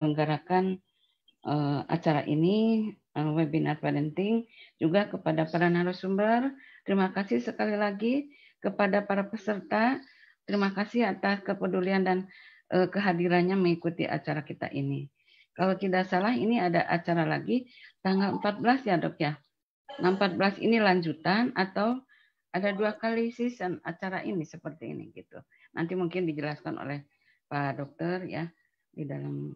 menyelenggarakan acara ini, webinar parenting, juga kepada para narasumber. Terima kasih sekali lagi kepada para peserta. Terima kasih atas kepedulian dan kehadirannya mengikuti acara kita ini. Kalau tidak salah ini ada acara lagi tanggal 14 ya dok ya. Nah, 14 ini lanjutan atau ada 2 kali season acara ini seperti ini gitu. Nanti mungkin dijelaskan oleh Pak Dokter ya di dalam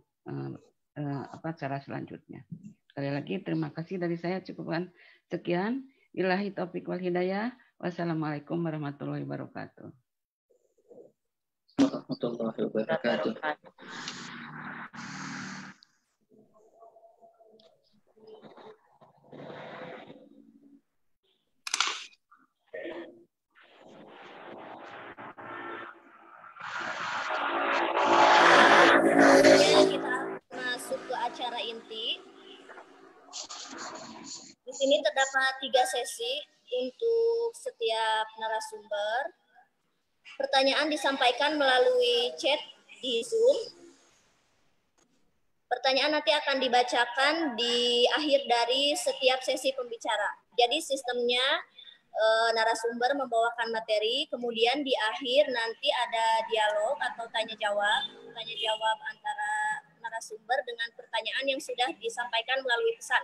acara selanjutnya. Sekali lagi terima kasih dari saya, cukupkan sekian. Ilahi taufik wal hidayah. Wassalamualaikum warahmatullahi wabarakatuh. Warahmatullahi wabarakatuh. Kita masuk ke acara inti. Di sini terdapat 3 sesi untuk setiap narasumber. Pertanyaan disampaikan melalui chat di Zoom. Pertanyaan nanti akan dibacakan di akhir dari setiap sesi pembicara. Jadi sistemnya narasumber membawakan materi, kemudian di akhir nanti ada dialog atau tanya jawab antara narasumber dengan pertanyaan yang sudah disampaikan melalui pesan.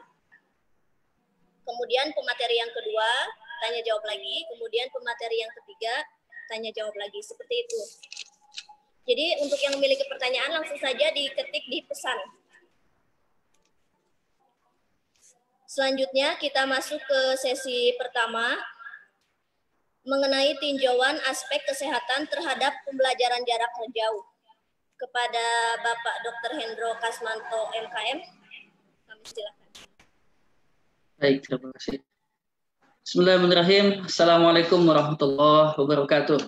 Kemudian pemateri yang kedua, tanya jawab lagi, kemudian pemateri yang ketiga, tanya jawab lagi, seperti itu. Jadi untuk yang memiliki pertanyaan langsung saja diketik di pesan. Selanjutnya kita masuk ke sesi pertama, mengenai tinjauan aspek kesehatan terhadap pembelajaran jarak jauh. Kepada Bapak Dr. Hendro Kasmanto, MKM, kami silakan. Baik, terima kasih. Bismillahirrahmanirrahim. Assalamualaikum warahmatullahi wabarakatuh.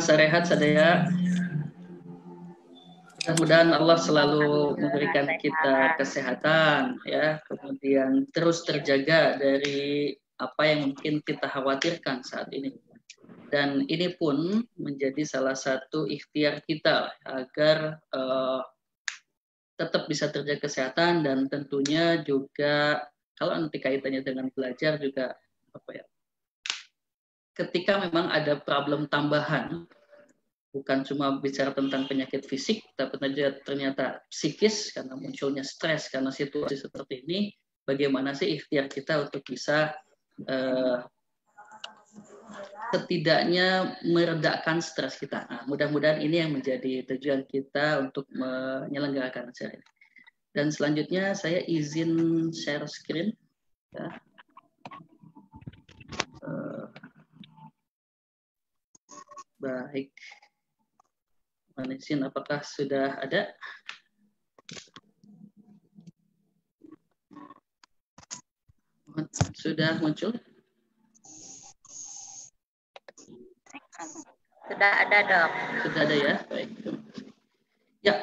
Sarehat sadaya. Mudah-mudahan Allah selalu memberikan kita kesehatan, ya, kemudian terus terjaga dari apa yang mungkin kita khawatirkan saat ini. Dan ini pun menjadi salah satu ikhtiar kita agar tetap bisa terjaga kesehatan, dan tentunya juga kalau nanti kaitannya dengan belajar juga apa ya, ketika memang ada problem tambahan, bukan cuma bicara tentang penyakit fisik, tapi ternyata psikis karena munculnya stres karena situasi seperti ini, bagaimana sih ikhtiar kita untuk bisa setidaknya meredakan stres kita. Nah, mudah-mudahan ini yang menjadi tujuan kita untuk menyelenggarakan acara ini. Dan selanjutnya saya izin share screen. Ya. Baik. Manisin, apakah sudah ada? Sudah muncul? Sudah ada, Dok. Sudah ada ya, baik. Ya,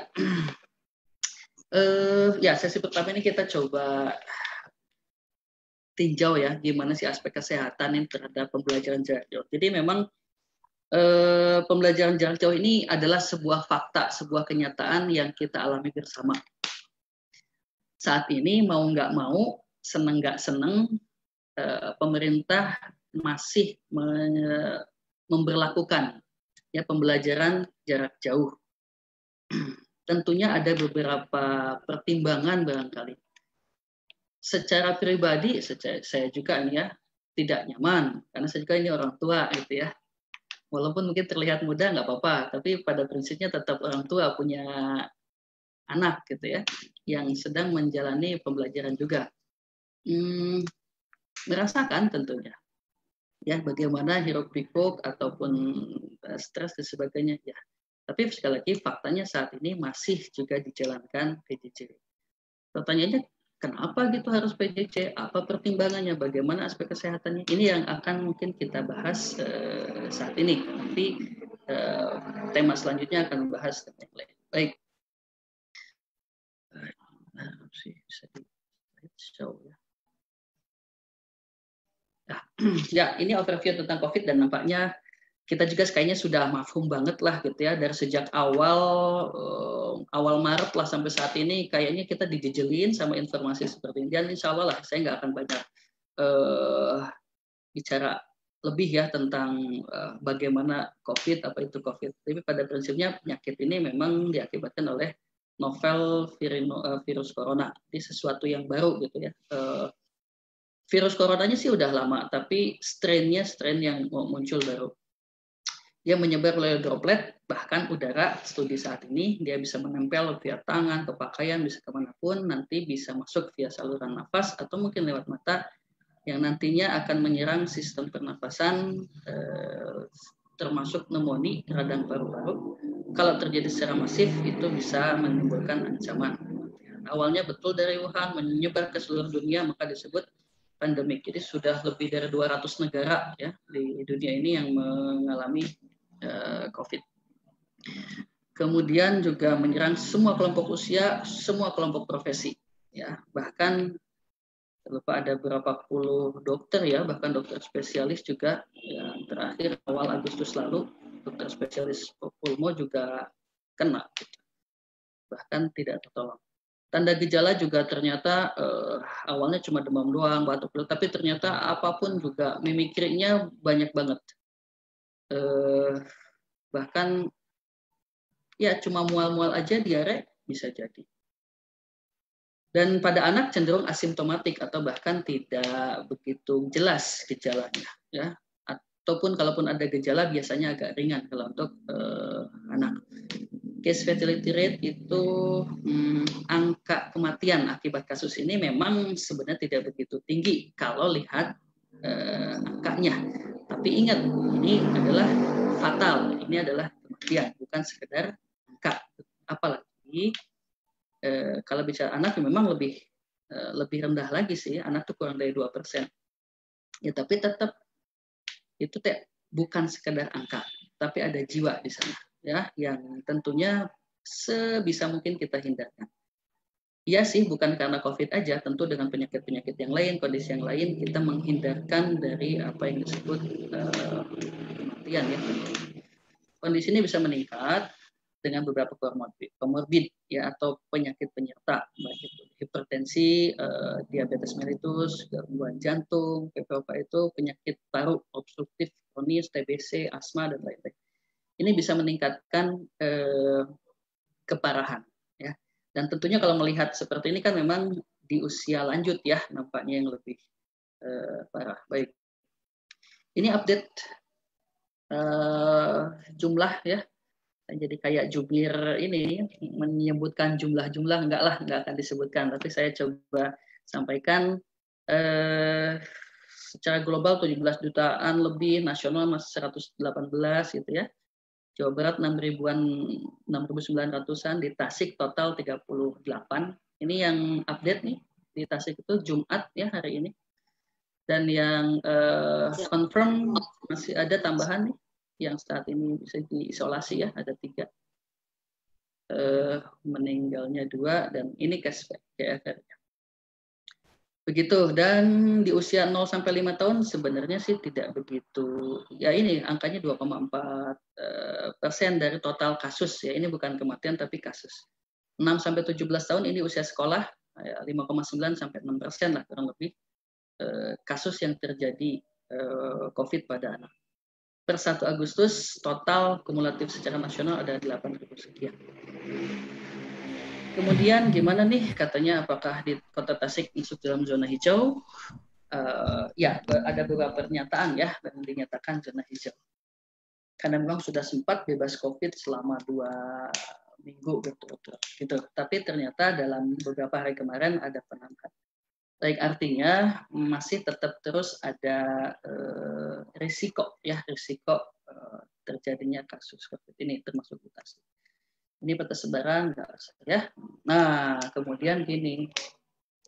ya sesi pertama ini kita coba tinjau ya, gimana sih aspek kesehatan ini terhadap pembelajaran jarak jauh. Jadi memang pembelajaran jarak jauh ini adalah sebuah fakta, sebuah kenyataan yang kita alami bersama. Saat ini mau nggak mau, seneng nggak seneng, pemerintah masih memberlakukan ya pembelajaran jarak jauh. Tentunya ada beberapa pertimbangan barangkali. Secara pribadi, saya juga nih ya tidak nyaman karena saya juga ini orang tua gitu ya. Walaupun mungkin terlihat muda nggak apa-apa, tapi pada prinsipnya tetap orang tua punya anak gitu ya, yang sedang menjalani pembelajaran juga. Merasakan tentunya ya bagaimana hiruk pikuk ataupun stres dan sebagainya ya. Tapi sekali lagi faktanya saat ini masih juga dijalankan PJJ. Pertanyaannya kenapa gitu harus PJJ? Apa pertimbangannya? Bagaimana aspek kesehatannya? Ini yang akan mungkin kita bahas saat ini. Nanti tema selanjutnya akan membahas tentang yang lain. Baik. Bisa di show ya. Ya, ini overview tentang COVID dan nampaknya kita juga kayaknya sudah mafhum banget lah gitu ya, dari sejak awal Maret lah sampai saat ini kayaknya kita dijejelin sama informasi seperti ini. Dan insya Allah lah saya nggak akan banyak bicara lebih ya tentang bagaimana COVID, apa itu COVID. Tapi pada prinsipnya penyakit ini memang diakibatkan oleh novel virus corona. Ini sesuatu yang baru gitu ya. Virus coronanya sih udah lama, tapi strain yang muncul baru. Dia menyebar melalui droplet, bahkan udara. Studi saat ini dia bisa menempel via tangan, ke pakaian, bisa kemanapun. Nanti bisa masuk via saluran nafas atau mungkin lewat mata, yang nantinya akan menyerang sistem pernapasan, termasuk pneumonia, radang paru-paru. Kalau terjadi secara masif, itu bisa menimbulkan ancaman. Awalnya betul dari Wuhan, menyebar ke seluruh dunia, maka disebut pandemik. Jadi sudah lebih dari 200 negara ya di dunia ini yang mengalami COVID. Kemudian juga menyerang semua kelompok usia, semua kelompok profesi. Ya, bahkan lupa ada berapa puluh dokter ya, bahkan dokter spesialis juga. Ya, terakhir awal Agustus lalu dokter spesialis pulmo juga kena, bahkan tidak tertolong. Tanda gejala juga ternyata awalnya cuma demam doang, batuk, tapi ternyata apapun juga mimikrinya banyak banget. Bahkan ya cuma mual-mual aja, diare bisa jadi. Dan pada anak cenderung asimptomatik atau bahkan tidak begitu jelas gejalanya, ya. Ataupun kalaupun ada gejala biasanya agak ringan kalau untuk anak. Case fatality rate itu angka kematian akibat kasus ini memang sebenarnya tidak begitu tinggi kalau lihat angkanya. Tapi ingat, ini adalah fatal, ini adalah kematian, bukan sekedar angka. Apalagi kalau bicara anak memang lebih rendah lagi sih, anak tuh kurang dari 2%. Ya tapi tetap itu bukan sekedar angka, tapi ada jiwa di sana. Ya, yang tentunya sebisa mungkin kita hindarkan. Iya sih, bukan karena COVID aja, tentu dengan penyakit-penyakit yang lain, kondisi yang lain, kita menghindarkan dari apa yang disebut kematian ya. Kondisi ini bisa meningkat dengan beberapa komorbid ya, atau penyakit penyerta, baik itu hipertensi, diabetes mellitus, gangguan jantung, PPOK itu penyakit paru obstruktif kronis, TBC, asma dan lain-lain. Ini bisa meningkatkan keparahan ya. Dan tentunya kalau melihat seperti ini kan memang di usia lanjut ya nampaknya yang lebih parah. Baik. Ini update jumlah ya. Jadi kayak jubir ini menyebutkan jumlah-jumlah, enggak akan disebutkan, tapi saya coba sampaikan secara global 17 jutaan lebih, nasional masih 118 gitu ya. Jawa Barat 6.900-an, di Tasik total 38. Ini yang update nih, di Tasik itu Jumat ya hari ini. Dan yang confirm masih ada tambahan nih, yang saat ini bisa diisolasi ya, ada 3. Meninggalnya 2, dan ini KFR-nya. Begitu, dan di usia 0-5 tahun sebenarnya sih tidak begitu, ya ini angkanya 2,4% dari total kasus ya, ini bukan kematian tapi kasus. 6-17 tahun ini usia sekolah, 5,9-6% lah kurang lebih kasus yang terjadi COVID pada anak. Per 1 Agustus total kumulatif secara nasional ada 8.000 sekian. Kemudian gimana nih, katanya apakah di Kota Tasik masuk dalam zona hijau? Ya, ada beberapa pernyataan ya yang dinyatakan zona hijau. Karena memang sudah sempat bebas COVID selama 2 minggu gitu. Tapi ternyata dalam beberapa hari kemarin ada penambahan. Baik, artinya masih tetap terus ada risiko terjadinya kasus COVID ini termasuk mutasi. Ini peta sebaran ya. Nah, kemudian gini.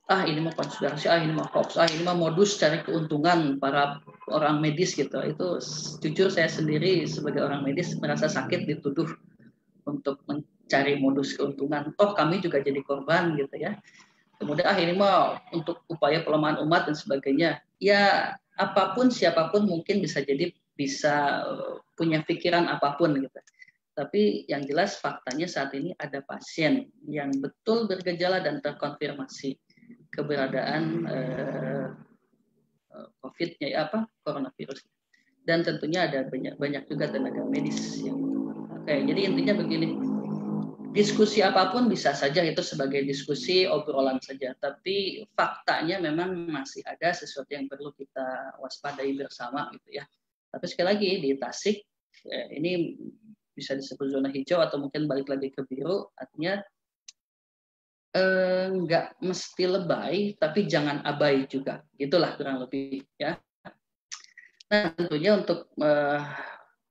Ini mah konspirasi, ini mah hoax, ini mah modus cari keuntungan para orang medis gitu. Itu jujur saya sendiri sebagai orang medis merasa sakit dituduh untuk mencari modus keuntungan. Toh kami juga jadi korban gitu ya. Kemudian ini mah untuk upaya pelemahan umat dan sebagainya. Ya, apapun siapapun mungkin bisa jadi bisa punya pikiran apapun gitu. Tapi yang jelas faktanya saat ini ada pasien yang betul bergejala dan terkonfirmasi keberadaan COVID-nya coronavirus. Dan tentunya ada banyak juga tenaga medis yang jadi intinya begini, diskusi apapun bisa saja itu sebagai diskusi obrolan saja, tapi faktanya memang masih ada sesuatu yang perlu kita waspadai bersama gitu ya. Tapi sekali lagi di Tasik ini bisa disebut zona hijau atau mungkin balik lagi ke biru, artinya nggak mesti lebay tapi jangan abai juga, gitulah kurang lebih ya. Nah tentunya untuk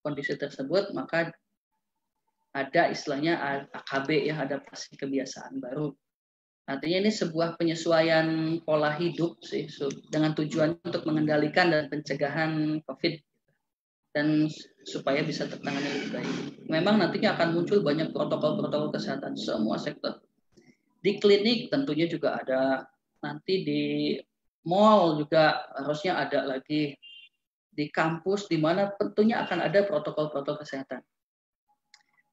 kondisi tersebut maka ada istilahnya AKB ya, adaptasi kebiasaan baru. Artinya ini sebuah penyesuaian pola hidup sih dengan tujuan untuk mengendalikan dan pencegahan COVID dan supaya bisa tertangani lebih baik. Memang nantinya akan muncul banyak protokol-protokol kesehatan semua sektor. Di klinik tentunya juga ada, nanti di mall juga harusnya ada lagi, di kampus di mana tentunya akan ada protokol-protokol kesehatan.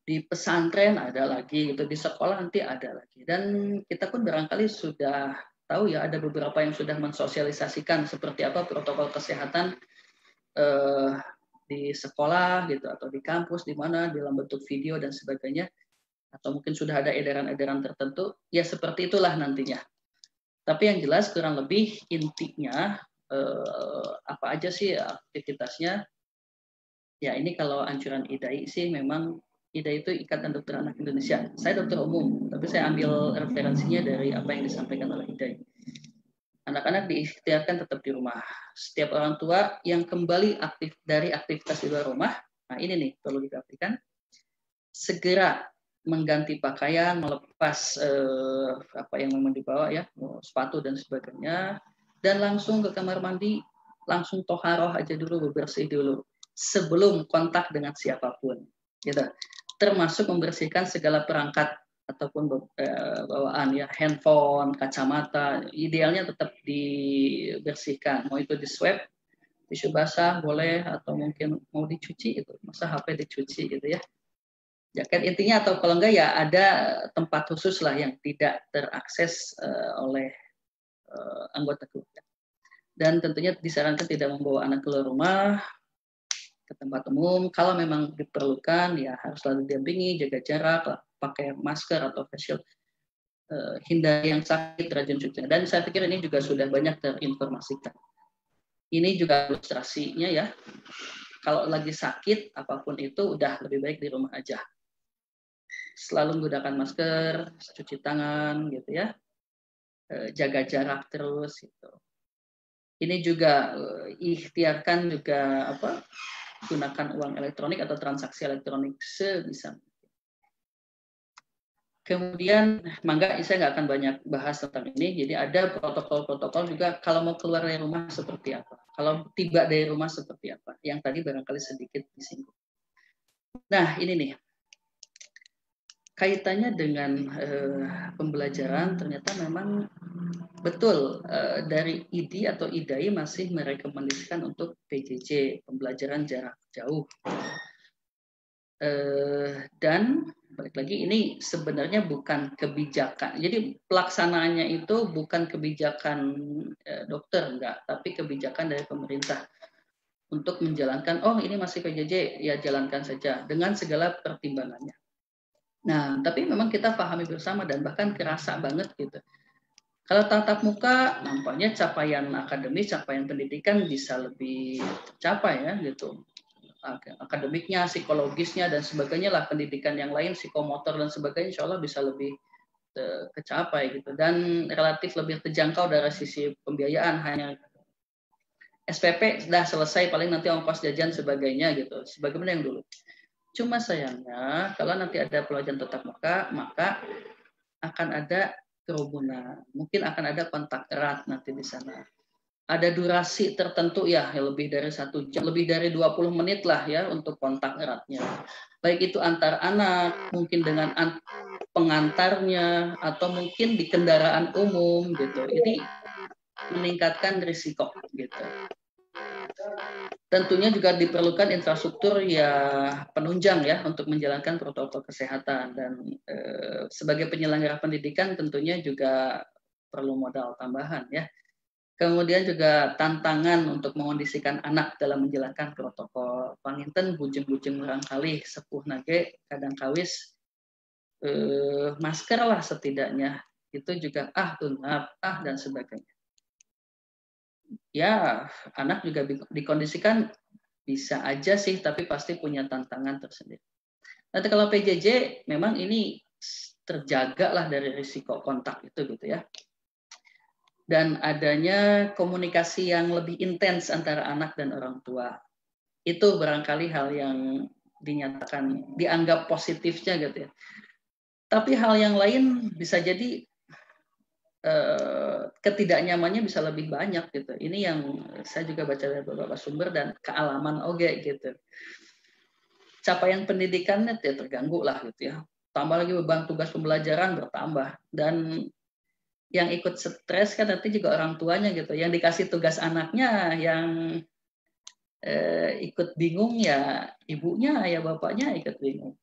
Di pesantren ada lagi, gitu, di sekolah nanti ada lagi. Dan kita pun barangkali sudah tahu ya, ada beberapa yang sudah mensosialisasikan seperti apa protokol kesehatan di sekolah gitu atau di kampus di mana dalam bentuk video dan sebagainya, atau mungkin sudah ada edaran-edaran tertentu ya, seperti itulah nantinya. Tapi yang jelas kurang lebih intinya apa aja sih aktivitasnya ya. Ini kalau anjuran IDAI sih memang IDAI itu Ikatan Dokter Anak Indonesia. Saya dokter umum, tapi saya ambil referensinya dari apa yang disampaikan oleh IDAI. Anak-anak diikhtiarkan tetap di rumah. Setiap orang tua yang kembali aktif dari aktivitas di luar rumah, nah ini nih perlu diperhatikan, segera mengganti pakaian, melepas apa yang memang dibawa ya, sepatu dan sebagainya, dan langsung ke kamar mandi, langsung toharoh aja dulu, bersih dulu sebelum kontak dengan siapapun, gitu. Termasuk membersihkan segala perangkat ataupun bawaan ya, handphone, kacamata, idealnya tetap dibersihkan. Mau itu di swab, tisu basah boleh, atau mungkin mau dicuci itu, masa HP dicuci gitu ya. Jaket intinya, atau kalau enggak ya ada tempat khusus lah yang tidak terakses oleh anggota keluarga. Dan tentunya disarankan tidak membawa anak keluar rumah ke tempat umum. Kalau memang diperlukan ya harus selalu didampingi, jaga jarak, pakai masker atau face shield, hindari yang sakit, rajin cuci. Dan saya pikir ini juga sudah banyak terinformasikan. Ini juga ilustrasinya ya. Kalau lagi sakit apapun itu udah lebih baik di rumah aja. Selalu menggunakan masker, cuci tangan gitu ya. Jaga jarak terus gitu. Ini juga ikhtiarkan juga gunakan uang elektronik atau transaksi elektronik sebisa mungkin. Kemudian, mangga saya nggak akan banyak bahas tentang ini. Jadi ada protokol-protokol juga kalau mau keluar dari rumah seperti apa, kalau tiba dari rumah seperti apa. Yang tadi barangkali sedikit disinggung. Nah ini nih, kaitannya dengan pembelajaran ternyata memang betul dari IDI atau IDAI masih merekomendasikan untuk PJJ, pembelajaran jarak jauh. Dan balik lagi ini sebenarnya bukan kebijakan. Jadi pelaksanaannya itu bukan kebijakan dokter enggak, tapi kebijakan dari pemerintah untuk menjalankan. Oh ini masih PJJ ya jalankan saja dengan segala pertimbangannya. Nah tapi memang kita pahami bersama dan bahkan kerasa banget gitu. Kalau tatap muka nampaknya capaian akademis, capaian pendidikan bisa lebih tercapai ya gitu. Akademiknya, psikologisnya dan sebagainya lah, pendidikan yang lain, psikomotor dan sebagainya, insya Allah bisa lebih kecapai gitu, dan relatif lebih terjangkau dari sisi pembiayaan. Hanya SPP sudah selesai, paling nanti ongkos jajan sebagainya gitu, sebagaimana yang dulu. Cuma sayangnya kalau nanti ada pelajaran tatap muka, maka akan ada kerumunan, mungkin akan ada kontak erat nanti di sana. Ada durasi tertentu ya, lebih dari 1 jam, lebih dari 20 menit lah ya untuk kontak eratnya. Baik itu antar anak, mungkin dengan pengantarnya, atau mungkin di kendaraan umum gitu. Ini meningkatkan risiko gitu. Tentunya juga diperlukan infrastruktur ya penunjang ya untuk menjalankan protokol kesehatan, dan sebagai penyelenggara pendidikan tentunya juga perlu modal tambahan ya. Kemudian juga tantangan untuk mengondisikan anak dalam menjalankan protokol. Panginten bujeng-bujeng barangkali sepuh nage kadang kawis masker lah setidaknya. Itu juga tunap dan sebagainya. Ya, anak juga dikondisikan bisa aja sih, tapi pasti punya tantangan tersendiri. Nanti kalau PJJ memang ini terjaga lah dari risiko kontak itu gitu ya. Dan adanya komunikasi yang lebih intens antara anak dan orang tua. Itu barangkali hal yang dinyatakan, dianggap positifnya gitu ya. Tapi hal yang lain bisa jadi ketidaknyamannya bisa lebih banyak gitu. Ini yang saya juga baca dari beberapa sumber dan kealaman oge gitu. Capaian pendidikannya ya terganggu lah gitu ya. Tambah lagi beban tugas pembelajaran bertambah, dan yang ikut stres kan nanti juga orang tuanya gitu. Yang dikasih tugas anaknya yang ikut bingung ya ibunya, ya bapaknya ikut bingung.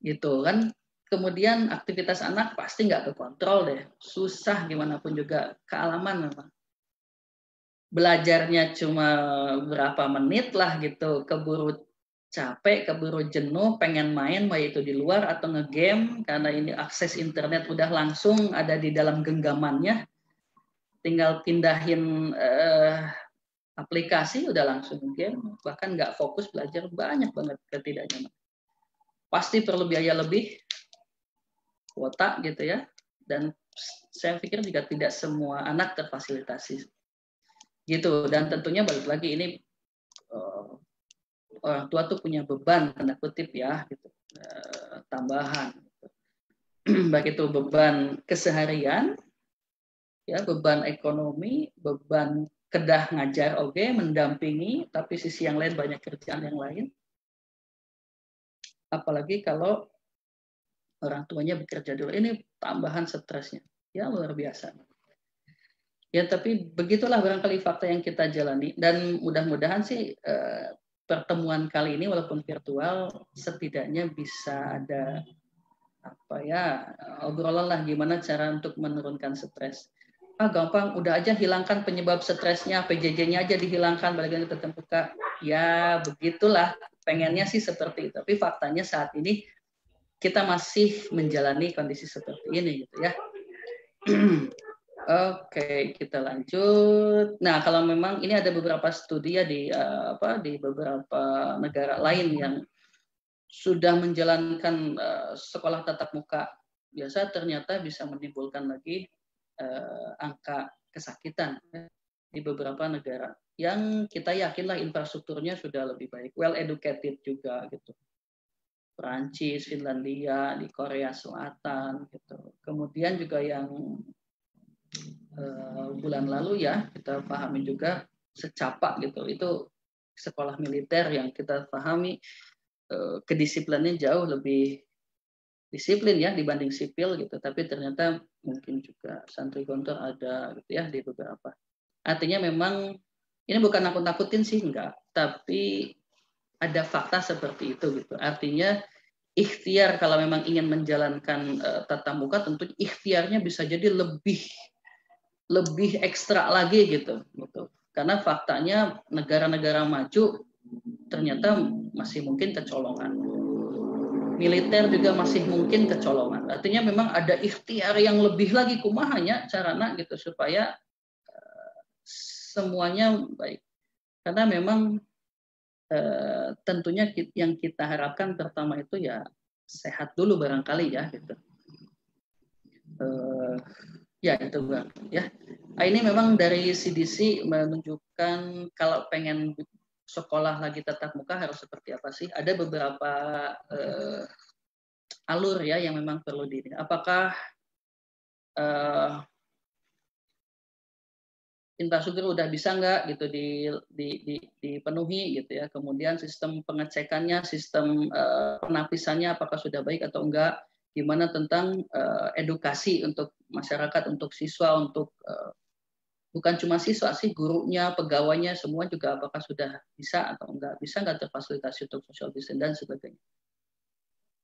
Gitu kan. Kemudian aktivitas anak pasti nggak kekontrol deh, susah gimana pun juga, kealaman memang. Belajarnya cuma berapa menit lah gitu, keburu capek, keburu jenuh, pengen main, baik itu di luar atau ngegame, karena ini akses internet udah langsung ada di dalam genggamannya, tinggal pindahin aplikasi udah langsung game, bahkan nggak fokus belajar, banyak banget ketidaknyamanan. Pasti perlu biaya lebih, kuota gitu ya, dan saya pikir juga tidak semua anak terfasilitasi gitu. Dan tentunya balik lagi ini orang tua tuh punya beban tanda kutip ya gitu, tambahan gitu. Baik itu beban keseharian ya, beban ekonomi, beban kedah ngajar mendampingi, tapi sisi yang lain banyak kerjaan yang lain, apalagi kalau orang tuanya bekerja dulu, ini tambahan stresnya ya luar biasa ya. Tapi begitulah barangkali fakta yang kita jalani, dan mudah-mudahan sih pertemuan kali ini walaupun virtual setidaknya bisa ada obrolan lah gimana cara untuk menurunkan stres. Gampang, udah aja hilangkan penyebab stresnya, PJJ-nya aja dihilangkan, balik lagi tetap buka. Ya begitulah, pengennya sih seperti itu, tapi faktanya saat ini kita masih menjalani kondisi seperti ini gitu ya. Oke, kita lanjut. Nah, kalau memang ini ada beberapa studi ya di beberapa negara lain yang sudah menjalankan sekolah tatap muka, biasa ternyata bisa menimbulkan lagi angka kesakitan di beberapa negara yang kita yakinlah infrastrukturnya sudah lebih baik, well educated juga gitu. Perancis, Finlandia, di Korea Selatan gitu. Kemudian juga yang bulan lalu ya kita pahami juga secapak gitu, itu sekolah militer yang kita pahami kedisiplinannya jauh lebih disiplin ya dibanding sipil gitu, tapi ternyata mungkin juga santri gontor ada gitu ya di beberapa. Artinya memang ini bukan nakut-nakutin sih, enggak, tapi ada fakta seperti itu gitu. Artinya ikhtiar kalau memang ingin menjalankan tatap muka, tentu ikhtiarnya bisa jadi lebih ekstra lagi gitu. Karena faktanya negara-negara maju ternyata masih mungkin kecolongan. Militer juga masih mungkin kecolongan. Artinya memang ada ikhtiar yang lebih lagi kumahanya carana gitu supaya semuanya baik. Karena memang tentunya yang kita harapkan pertama itu ya sehat dulu barangkali ya gitu. Ya itu bang ya. Ini memang dari CDC menunjukkan kalau pengen sekolah lagi tatap muka harus seperti apa sih? Ada beberapa alur ya yang memang perlu apakah infrastruktur udah bisa nggak gitu dipenuhi gitu ya. Kemudian sistem pengecekannya, sistem penapisannya apakah sudah baik atau enggak? Gimana tentang edukasi untuk masyarakat, untuk siswa, untuk bukan cuma siswa sih, gurunya, pegawainya, semua juga apakah sudah bisa atau enggak, bisa nggak terfasilitasi untuk social distancing dan sebagainya.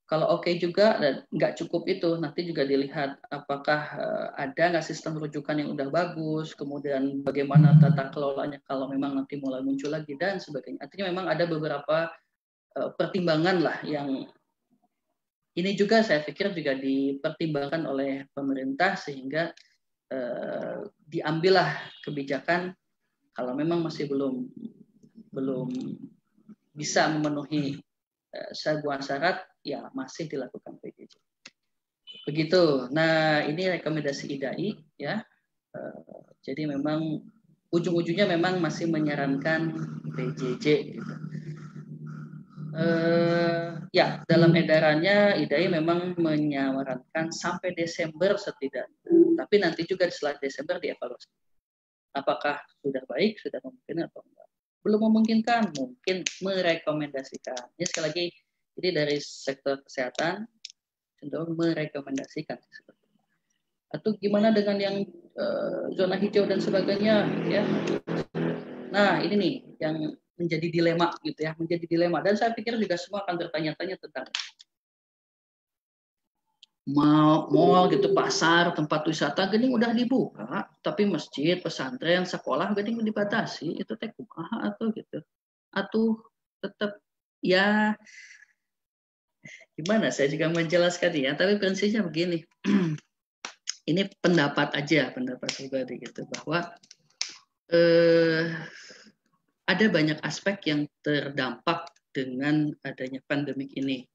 Kalau oke juga dan nggak cukup itu, nanti juga dilihat apakah ada nggak sistem rujukan yang udah bagus, kemudian bagaimana tata kelolanya kalau memang nanti mulai muncul lagi dan sebagainya. Artinya memang ada beberapa pertimbangan lah yang ini juga saya pikir juga dipertimbangkan oleh pemerintah sehingga diambillah kebijakan kalau memang masih belum bisa memenuhi sebuah syarat, ya masih dilakukan PJJ. Begitu. Nah, ini rekomendasi IDAI ya. Jadi memang ujung-ujungnya memang masih menyarankan PJJ gitu. Ya, dalam edarannya IDAI memang menyarankan sampai Desember setidaknya. Tapi nanti juga setelah Desember dievaluasi. Apakah sudah baik, sudah memungkinkan atau enggak. Belum memungkinkan, mungkin merekomendasikan. Ini sekali lagi, jadi dari sektor kesehatan cenderung merekomendasikan. Atau gimana dengan yang zona hijau dan sebagainya, ya. Nah, ini nih yang menjadi dilema gitu ya, menjadi dilema. Dan saya pikir juga semua akan bertanya-tanya tentang mall gitu, pasar, tempat wisata gini udah dibuka, tapi masjid, pesantren, sekolah gini dibatasi, itu teh kumaha atau gitu. Atau tetap ya gimana saya juga menjelaskan ya, tapi prinsipnya begini. Ini pendapat aja, pendapat pribadi gitu, bahwa ada banyak aspek yang terdampak dengan adanya pandemik ini.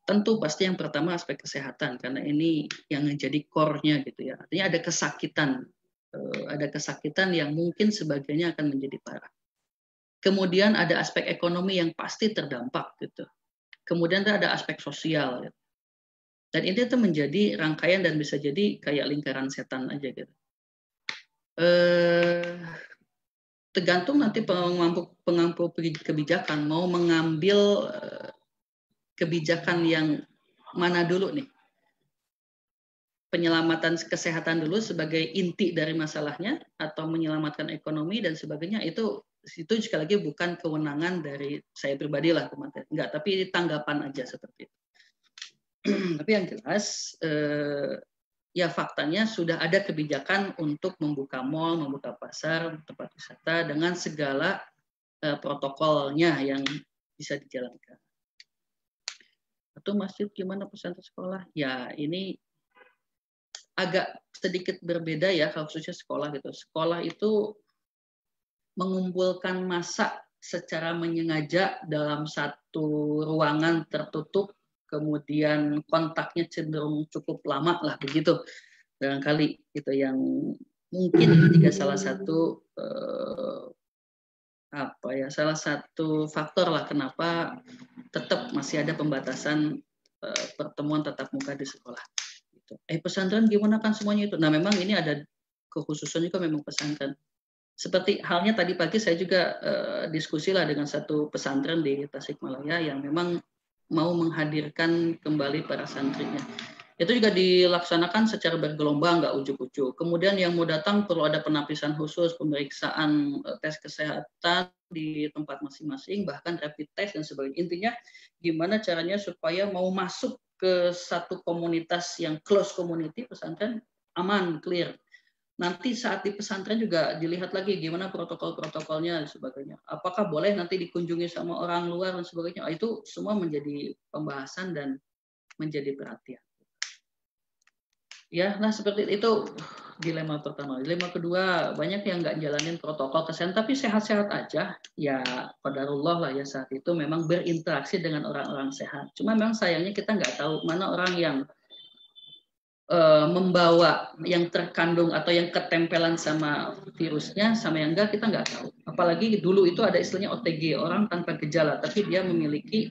Tentu pasti yang pertama aspek kesehatan, karena ini yang menjadi core-nya gitu ya. Artinya ada kesakitan yang mungkin sebagiannya akan menjadi parah. Kemudian ada aspek ekonomi yang pasti terdampak gitu. Kemudian ada aspek sosial. Gitu. Dan ini tuh menjadi rangkaian dan bisa jadi kayak lingkaran setan aja gitu. Tergantung nanti pengampu kebijakan mau mengambil kebijakan yang mana dulu nih. Penyelamatan kesehatan dulu sebagai inti dari masalahnya atau menyelamatkan ekonomi dan sebagainya, itu sekali lagi bukan kewenangan dari saya pribadi lah teman-teman. Enggak, tapi tanggapan aja seperti itu. Tapi yang jelas ya faktanya sudah ada kebijakan untuk membuka mal, membuka pasar, tempat wisata dengan segala protokolnya yang bisa dijalankan. Atau masjid gimana, pesantren, sekolah? Ya ini agak sedikit berbeda ya, khususnya sekolah gitu. Sekolah itu mengumpulkan massa secara menyengaja dalam satu ruangan tertutup, kemudian kontaknya cenderung cukup lama lah begitu. Barangkali gitu yang mungkin juga salah satu salah satu faktor lah kenapa tetap masih ada pembatasan pertemuan tatap muka di sekolah. Pesantren gimana kan semuanya itu. Nah memang ini ada kekhususan juga memang pesantren. Seperti halnya tadi pagi saya juga diskusi lah dengan satu pesantren di Tasikmalaya yang memang mau menghadirkan kembali para santrinya. Itu juga dilaksanakan secara bergelombang, nggak ujuk-ujuk. Kemudian yang mau datang perlu ada penapisan khusus, pemeriksaan tes kesehatan di tempat masing-masing, bahkan rapid test dan sebagainya. Intinya gimana caranya supaya mau masuk ke satu komunitas yang close community pesantren aman, clear. Nanti saat di pesantren juga dilihat lagi gimana protokol-protokolnya dan sebagainya. Apakah boleh nanti dikunjungi sama orang luar dan sebagainya. Itu semua menjadi pembahasan dan menjadi perhatian. Ya, nah seperti itu dilema pertama. Dilema kedua, banyak yang nggak jalanin protokol kesehatan tapi sehat-sehat aja. Ya, qadarullah lah ya saat itu memang berinteraksi dengan orang-orang sehat. Cuma memang sayangnya kita nggak tahu mana orang yang membawa, yang terkandung atau yang ketempelan sama virusnya, sama yang enggak kita nggak tahu. Apalagi dulu itu ada istilahnya OTG, orang tanpa gejala, tapi dia memiliki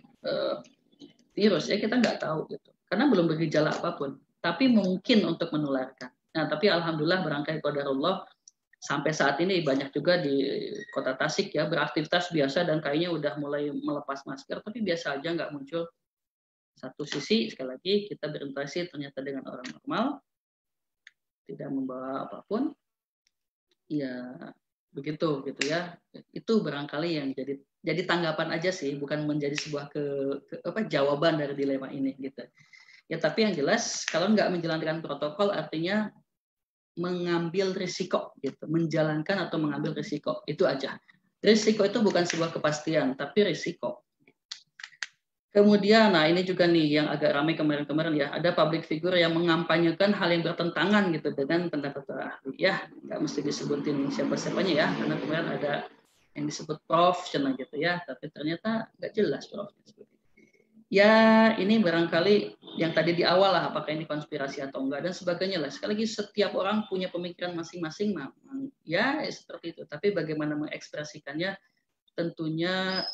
virus, ya kita nggak tahu gitu. Karena belum bergejala apapun. Tapi mungkin untuk menularkan. Nah, tapi alhamdulillah berangkai qadarullah sampai saat ini banyak juga di Kota Tasik ya beraktivitas biasa dan kayaknya udah mulai melepas masker, tapi biasa aja nggak muncul. Satu sisi sekali lagi kita berinteraksi ternyata dengan orang normal, tidak membawa apapun. ya begitu gitu ya. Itu barangkali yang jadi tanggapan aja sih, bukan menjadi sebuah jawaban dari dilema ini gitu. Ya tapi yang jelas kalau nggak menjalankan protokol artinya mengambil risiko gitu, menjalankan atau mengambil risiko, itu aja. Risiko itu bukan sebuah kepastian, tapi risiko. Kemudian, nah ini juga nih yang agak ramai kemarin-kemarin ya, ada public figure yang mengampanyekan hal yang bertentangan gitu dengan pendapat ahli. Ya, nggak mesti disebutin siapa-siapanya ya, karena kemarin ada yang disebut prof, cina gitu ya, tapi ternyata nggak jelas prof. Ya, ini barangkali yang tadi di awal lah, apakah ini konspirasi atau enggak dan sebagainya lah. Sekali lagi setiap orang punya pemikiran masing-masing, ya seperti itu. Tapi bagaimana mengekspresikannya tentunya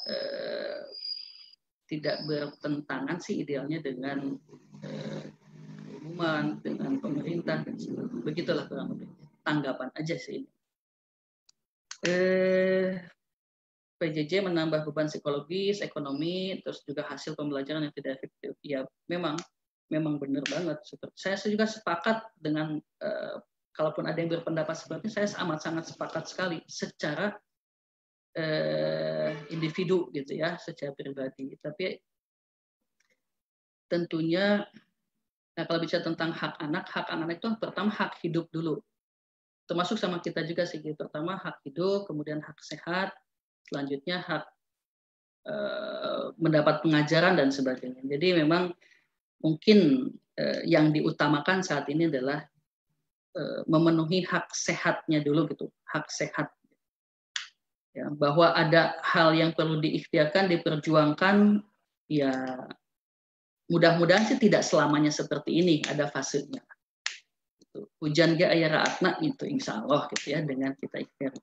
tidak bertentangan sih idealnya dengan umum, dengan pemerintah dan sebagainya. Begitulah kurang lebih. Tanggapan aja sih. PJJ menambah beban psikologis, ekonomi, terus juga hasil pembelajaran yang tidak efektif. Ya, memang benar banget. Saya juga sepakat dengan, kalaupun ada yang berpendapat seperti saya sangat sepakat sekali secara individu gitu ya, secara pribadi. Tapi tentunya, nah kalau bicara tentang hak anak itu pertama hak hidup dulu. Termasuk sama kita juga sih. Pertama hak hidup, kemudian hak sehat, selanjutnya hak mendapat pengajaran dan sebagainya. Jadi memang mungkin yang diutamakan saat ini adalah memenuhi hak sehatnya dulu gitu, hak sehat. Ya, bahwa ada hal yang perlu diikhtiarkan, diperjuangkan, ya mudah-mudahan sih tidak selamanya seperti ini, ada fasenya. Hujan ge aya raatna itu insya Allah gitu ya, dengan kita ikhtiar.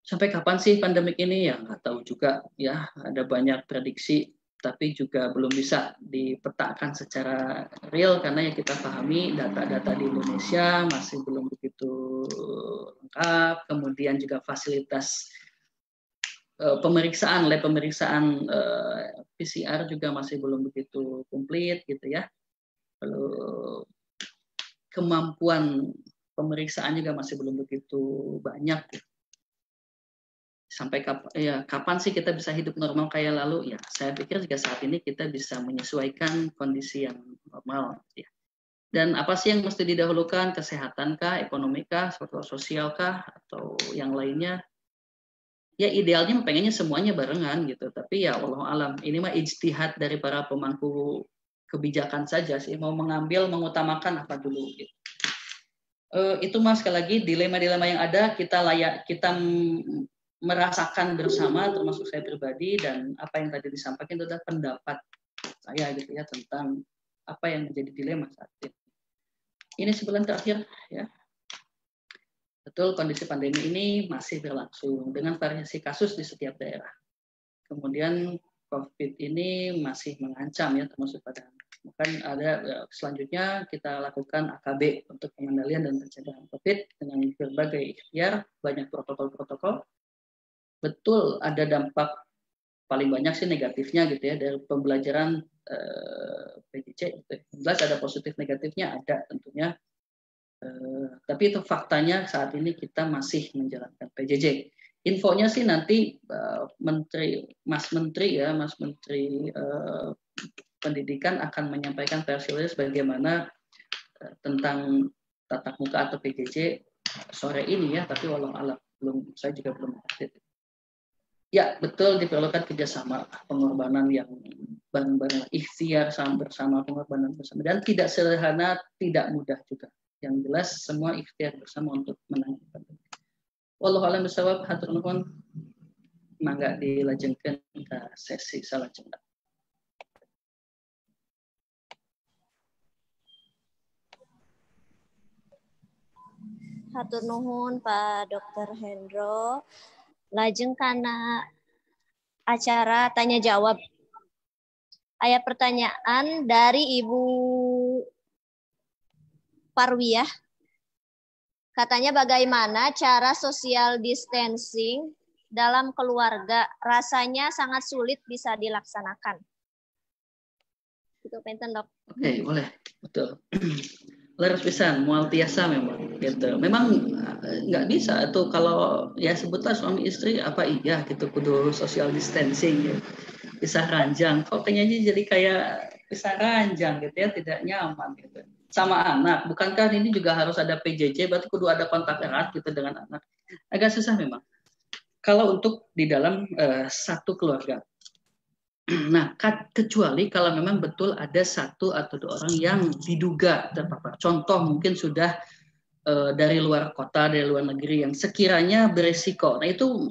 Sampai kapan sih pandemik ini? Ya nggak tahu juga ya, ada banyak prediksi, tapi juga belum bisa dipetakan secara real karena yang kita pahami data-data di Indonesia masih belum begitu lengkap, kemudian juga fasilitas pemeriksaan, lab pemeriksaan PCR juga masih belum begitu komplit gitu ya. Lalu kemampuan pemeriksaan juga masih belum begitu banyak. Sampai kapan sih kita bisa hidup normal kayak lalu? Ya, saya pikir juga saat ini kita bisa menyesuaikan kondisi yang normal. Ya. Dan apa sih yang mesti didahulukan? Kesehatan kah, ekonomi kah, sosial kah, atau yang lainnya? Ya idealnya pengennya semuanya barengan gitu. Tapi ya Allah alam, ini mah ijtihad dari para pemangku kebijakan saja sih. Mau mengambil, mengutamakan apa dulu gitu. Itu mas sekali lagi dilema-dilema yang ada kita merasakan bersama, termasuk saya pribadi, dan apa yang tadi disampaikan itu adalah pendapat saya gitu ya tentang apa yang menjadi dilema saat ini. Ini sebulan terakhir ya, betul kondisi pandemi ini masih berlangsung dengan variasi kasus di setiap daerah. Kemudian COVID ini masih mengancam ya, termasuk pada bahkan ada selanjutnya kita lakukan AKB untuk pengendalian dan pencegahan COVID dengan berbagai ikhtiar, banyak protokol-protokol. Betul ada dampak paling banyak sih negatifnya gitu ya dari pembelajaran PJJ gitu. Jelas ada positif negatifnya ada tentunya, tapi itu faktanya saat ini kita masih menjalankan PJJ. Infonya sih nanti Mas Menteri Pendidikan akan menyampaikan versi bagaimana tentang tatap muka atau PJJ sore ini ya, tapi walau alam saya juga belum update. Ya, betul diperlukan kerjasama, pengorbanan yang bareng-bareng, ikhtiar bersama, pengorbanan bersama, dan tidak sederhana, tidak mudah juga. Yang jelas semua ikhtiar bersama untuk menangani pandemi. Wallahu a'lam bishawab, hatur nuhun, mangga dilajengkeun ke sesi salajengna. Hatur nuhun Pak Dr. Hendro. Lajeng kana acara tanya jawab. Aya pertanyaan dari Ibu Parwiyah. Katanya bagaimana cara social distancing dalam keluarga? Rasanya sangat sulit bisa dilaksanakan. Itu penten, Dok. Oke, boleh. Betul. leres pisan, mual tiasa memang gitu. Memang nggak bisa tuh kalau ya sebutlah suami istri apa iya gitu kudu social distancing gitu. Pisah ranjang. Kok kayaknya jadi kayak pisah ranjang gitu ya, tidak nyaman gitu. Sama anak, bukankah ini juga harus ada PJJ, berarti kudu ada kontak erat gitu dengan anak. Agak susah memang. Kalau untuk di dalam satu keluarga. Nah, kecuali kalau memang betul ada satu atau dua orang yang diduga terpapar. Contoh mungkin sudah dari luar kota, dari luar negeri yang sekiranya beresiko. Nah, itu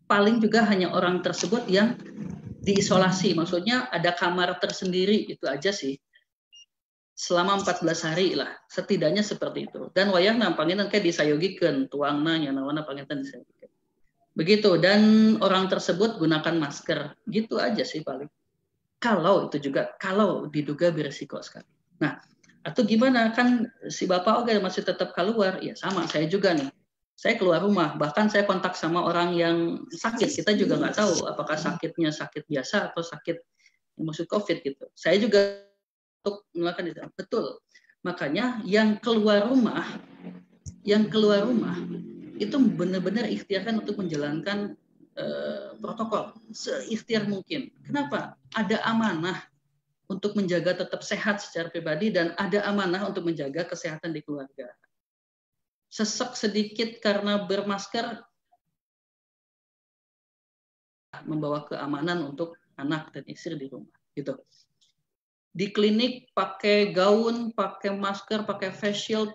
paling juga hanya orang tersebut yang diisolasi. Maksudnya ada kamar tersendiri, itu aja sih. Selama 14 hari lah, setidaknya seperti itu. Dan wayang nampangin kayak disayogikeun, tuangna nyanawana panginten disayogikeun. Begitu, dan orang tersebut gunakan masker. Gitu aja sih paling. Kalau itu juga, kalau diduga beresiko sekali. Nah, atau gimana, kan si bapak oke masih tetap keluar, ya sama, saya juga nih. Saya keluar rumah, bahkan saya kontak sama orang yang sakit. Kita juga nggak tahu apakah sakitnya sakit biasa atau sakit yang maksud COVID gitu. Saya juga untuk melakukan itu. Betul. Makanya yang keluar rumah itu benar-benar ikhtiarkan untuk menjalankan protokol seikhtiar mungkin. Kenapa? Ada amanah untuk menjaga tetap sehat secara pribadi dan ada amanah untuk menjaga kesehatan di keluarga. Sesek sedikit karena bermasker membawa keamanan untuk anak dan istri di rumah. Gitu. Di klinik pakai gaun, pakai masker, pakai face shield,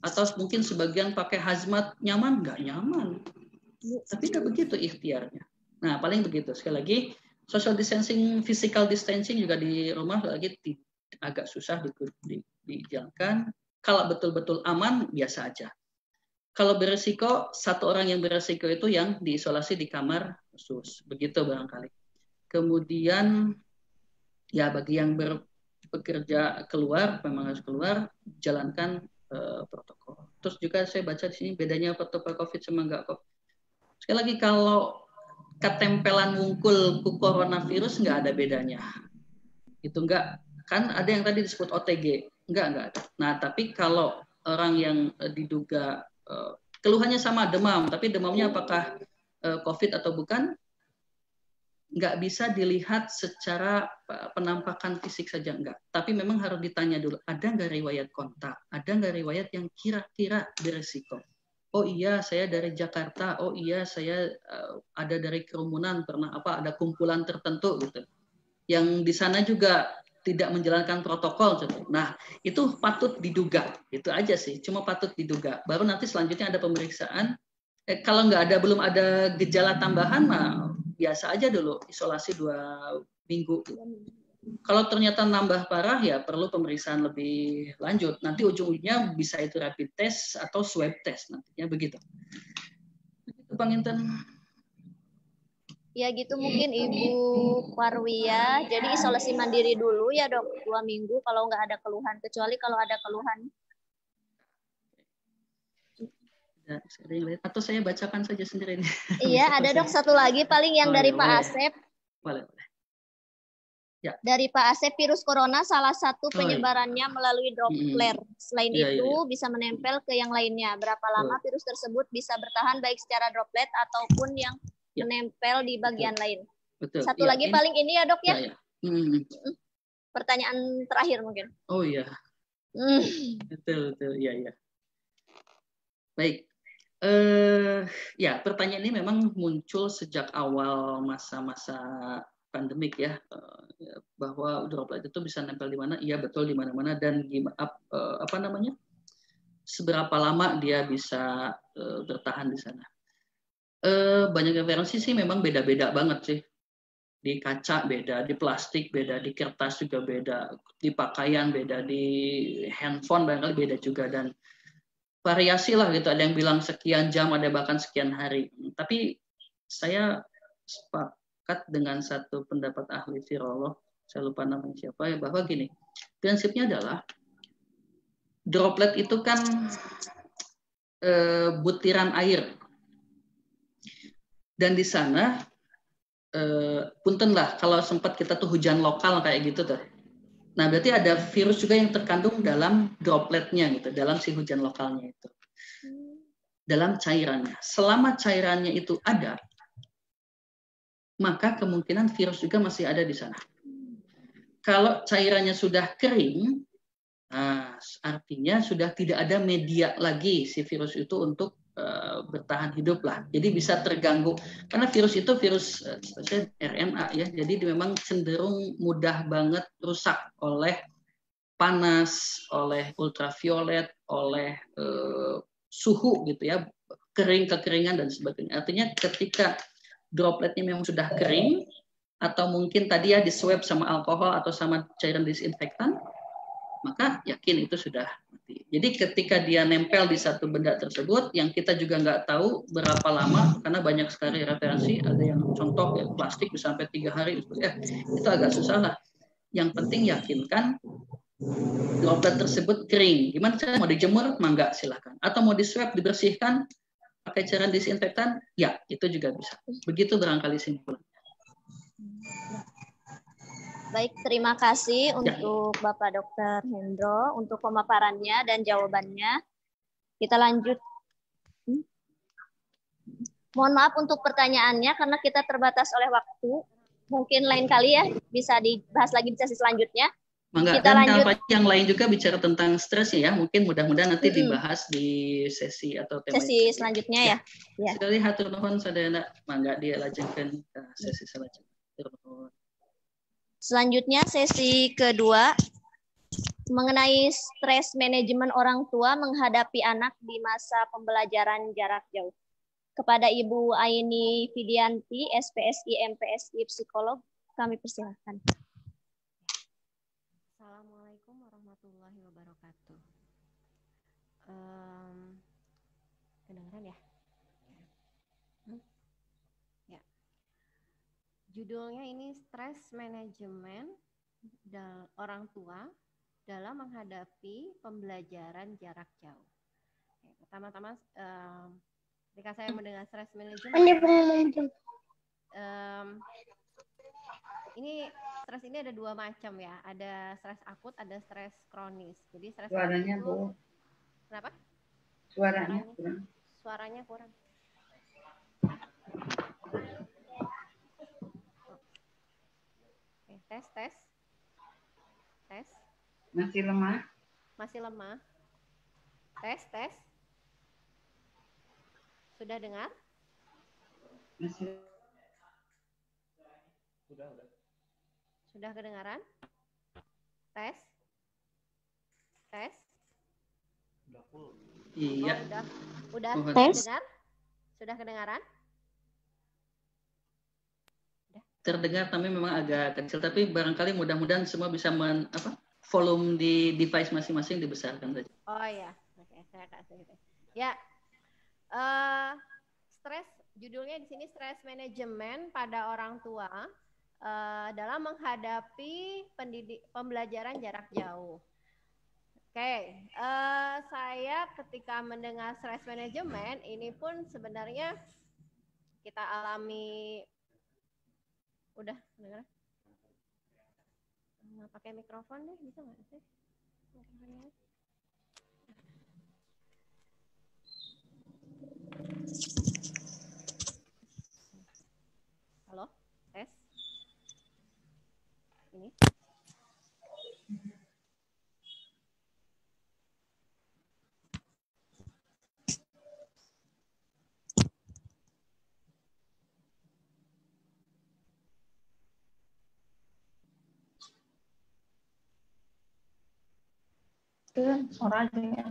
atau mungkin sebagian pakai hazmat, nyaman nggak nyaman? Tapi nggak begitu ikhtiarnya. Nah, paling begitu. Sekali lagi, social distancing, physical distancing juga di rumah lagi agak susah dijalankan. Kalau betul-betul aman, biasa aja. Kalau beresiko, satu orang yang beresiko itu yang diisolasi di kamar khusus. Begitu barangkali. Kemudian, ya bagi yang bekerja keluar, memang harus keluar, jalankan protokol. Terus juga saya baca di sini bedanya protokol COVID sama enggak kok. Sekali lagi, kalau ketempelan wungkul ku coronavirus nggak ada bedanya. Itu enggak. Kan ada yang tadi disebut OTG. Enggak ada. Nah, tapi kalau orang yang diduga keluhannya sama demam, tapi demamnya apakah COVID atau bukan? Nggak bisa dilihat secara penampakan fisik saja, enggak. Tapi memang harus ditanya dulu, ada nggak riwayat kontak? Ada nggak riwayat yang kira-kira beresiko? Oh iya, saya dari Jakarta. Oh iya, saya ada dari kerumunan, pernah ada kumpulan tertentu gitu. Yang di sana juga tidak menjalankan protokol. Nah, itu patut diduga. Itu aja sih, cuma patut diduga. Baru nanti selanjutnya ada pemeriksaan. Kalau belum ada gejala tambahan, mah biasa aja dulu, isolasi 2 minggu. Kalau ternyata nambah parah, ya perlu pemeriksaan lebih lanjut. Nanti ujung-ujungnya bisa itu rapid test atau swab test nantinya, begitu. Begitu, Bang Inten. Ya gitu mungkin Ibu Parwia. Jadi isolasi mandiri dulu ya dok, 2 minggu kalau nggak ada keluhan. Kecuali kalau ada keluhan. Atau saya bacakan saja sendiri. Iya, ada dok satu lagi paling yang dari Pak Asep. Boleh. Ya. Dari Pak Asep, virus corona salah satu penyebarannya melalui droplet. Selain itu bisa menempel ke yang lainnya. Berapa lama virus tersebut bisa bertahan baik secara droplet ataupun yang menempel di bagian lain. Betul. Satu lagi paling ini ya dok ya. Pertanyaan terakhir mungkin. Oh iya. Betul. Iya. Baik. Ya, pertanyaan ini memang muncul sejak awal masa-masa pandemik ya, bahwa droplet itu bisa nempel di mana? Iya betul, di mana-mana, dan seberapa lama dia bisa bertahan di sana. Banyak referensi sih memang beda-beda banget sih. Di kaca beda, di plastik beda, di kertas juga beda, di pakaian beda, di handphone barangkali beda juga, dan variasi lah gitu. Ada yang bilang sekian jam, ada bahkan sekian hari. Tapi saya sepakat dengan satu pendapat ahli virolog, saya lupa namanya siapa ya, bahwa gini, prinsipnya adalah droplet itu kan butiran air, dan di sana punten lah kalau sempat kita tuh hujan lokal kayak gitu tuh. Nah, berarti ada virus juga yang terkandung dalam dropletnya gitu, dalam si hujan lokalnya itu. Dalam cairannya. Selama cairannya itu ada, maka kemungkinan virus juga masih ada di sana. Kalau cairannya sudah kering, nah, artinya sudah tidak ada media lagi si virus itu untuk bertahan hidup lah. Jadi bisa terganggu karena virus itu virus RNA ya. Jadi memang cenderung mudah banget rusak oleh panas, oleh ultraviolet, oleh suhu gitu ya, kekeringan dan sebagainya. Artinya ketika dropletnya memang sudah kering atau mungkin tadi ya di swab sama alkohol atau sama cairan disinfektan, maka yakin itu sudah mati. Jadi ketika dia nempel di satu benda tersebut, yang kita juga nggak tahu berapa lama, karena banyak sekali referensi, ada yang contoh ya plastik bisa sampai 3 hari, itu agak susah lah. Yang penting yakinkan droplet tersebut kering. Gimana cara mau dijemur? Mangga silahkan. Atau mau di swab dibersihkan pakai cairan disinfektan? Ya itu juga bisa. Begitu barangkali simpulan. Baik, terima kasih untuk Bapak Dr. Hendro untuk pemaparannya dan jawabannya. Kita lanjut. Mohon maaf untuk pertanyaannya karena kita terbatas oleh waktu. Mungkin lain kali ya bisa dibahas lagi di sesi selanjutnya. Mangga. Kita Dan lanjut. yang lain juga bicara tentang stres ya. Mungkin mudah-mudahan nanti dibahas di sesi atau tema sesi selanjutnya ya. Sekali hatur nuhun sadayana. Mangga dia lajengkeun ke sesi selanjutnya. Selanjutnya sesi kedua mengenai stres manajemen orang tua menghadapi anak di masa pembelajaran jarak jauh. Kepada Ibu Aini Fidianti, SPSI MPSI Psikolog, kami persilahkan. Assalamualaikum warahmatullahi wabarakatuh. Kedengaran ya? Ya. Judulnya ini stres manajemen orang tua dalam menghadapi pembelajaran jarak jauh. Pertama-tama, ketika saya mendengar stres manajemen, ini stres ini ada dua macam ya. Ada stres akut, ada stres kronis. Jadi stres Suaranya akut itu, Bu. Kenapa? Suaranya kurang. Oke, tes. Masih lemah. Tes. Sudah dengar? Masih. Sudah kedengaran? Tes. Iya. Udah tes. dengar? Sudah kedengaran? Terdengar tapi memang agak kecil, tapi barangkali mudah-mudahan semua bisa volume di device masing-masing dibesarkan saja. Oh ya, oke, saya kasih. Ya, stres, judulnya di sini stres manajemen pada orang tua dalam menghadapi pembelajaran jarak jauh. Oke, saya ketika mendengar stres manajemen ini pun sebenarnya kita alami. Udah dengar? Pakai mikrofon deh, bisa nggak sih? Mikrofonnya. Halo, tes. Ini. Orangnya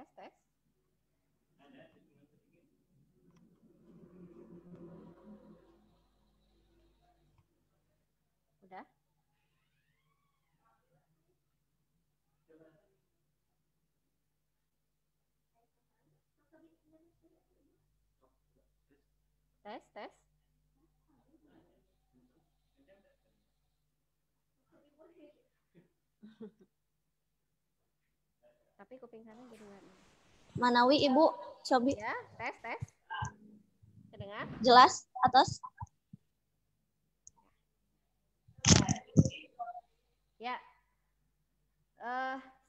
tes, tes. Udah? Tes, tes. Tapi kuping kanan jadi nggak. Manawi Ibu, Sobi. Ya, tes, tes. Kedengar? Jelas atas. Ya.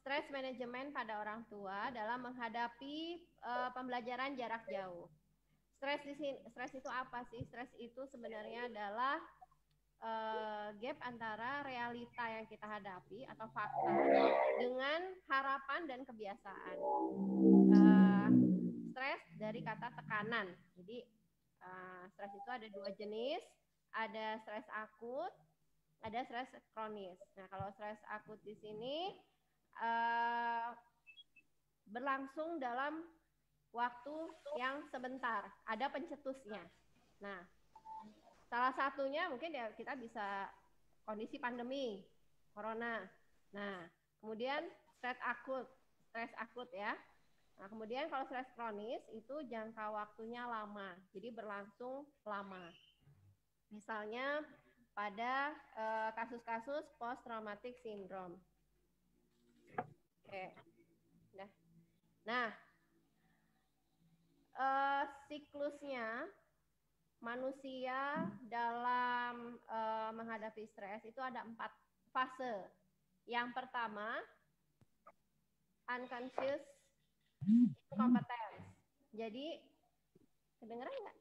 Stres manajemen pada orang tua dalam menghadapi pembelajaran jarak jauh. Stres itu apa sih? Stres itu sebenarnya adalah gap antara realita yang kita hadapi atau fakta dengan harapan dan kebiasaan. Stres dari kata tekanan. Jadi stres itu ada dua jenis, ada stres akut, ada stres kronis. Nah, kalau stres akut di sini berlangsung dalam waktu yang sebentar, ada pencetusnya. Nah, salah satunya mungkin ya kita bisa kondisi pandemi, corona. Nah, kemudian stres akut ya. Nah, kemudian kalau stres kronis itu jangka waktunya lama, jadi berlangsung lama. Misalnya pada kasus-kasus post traumatic syndrome. Oke. Nah, siklusnya manusia dalam menghadapi stres itu ada 4 fase. Yang pertama, unconscious incompetence. Jadi, kedengeran nggak?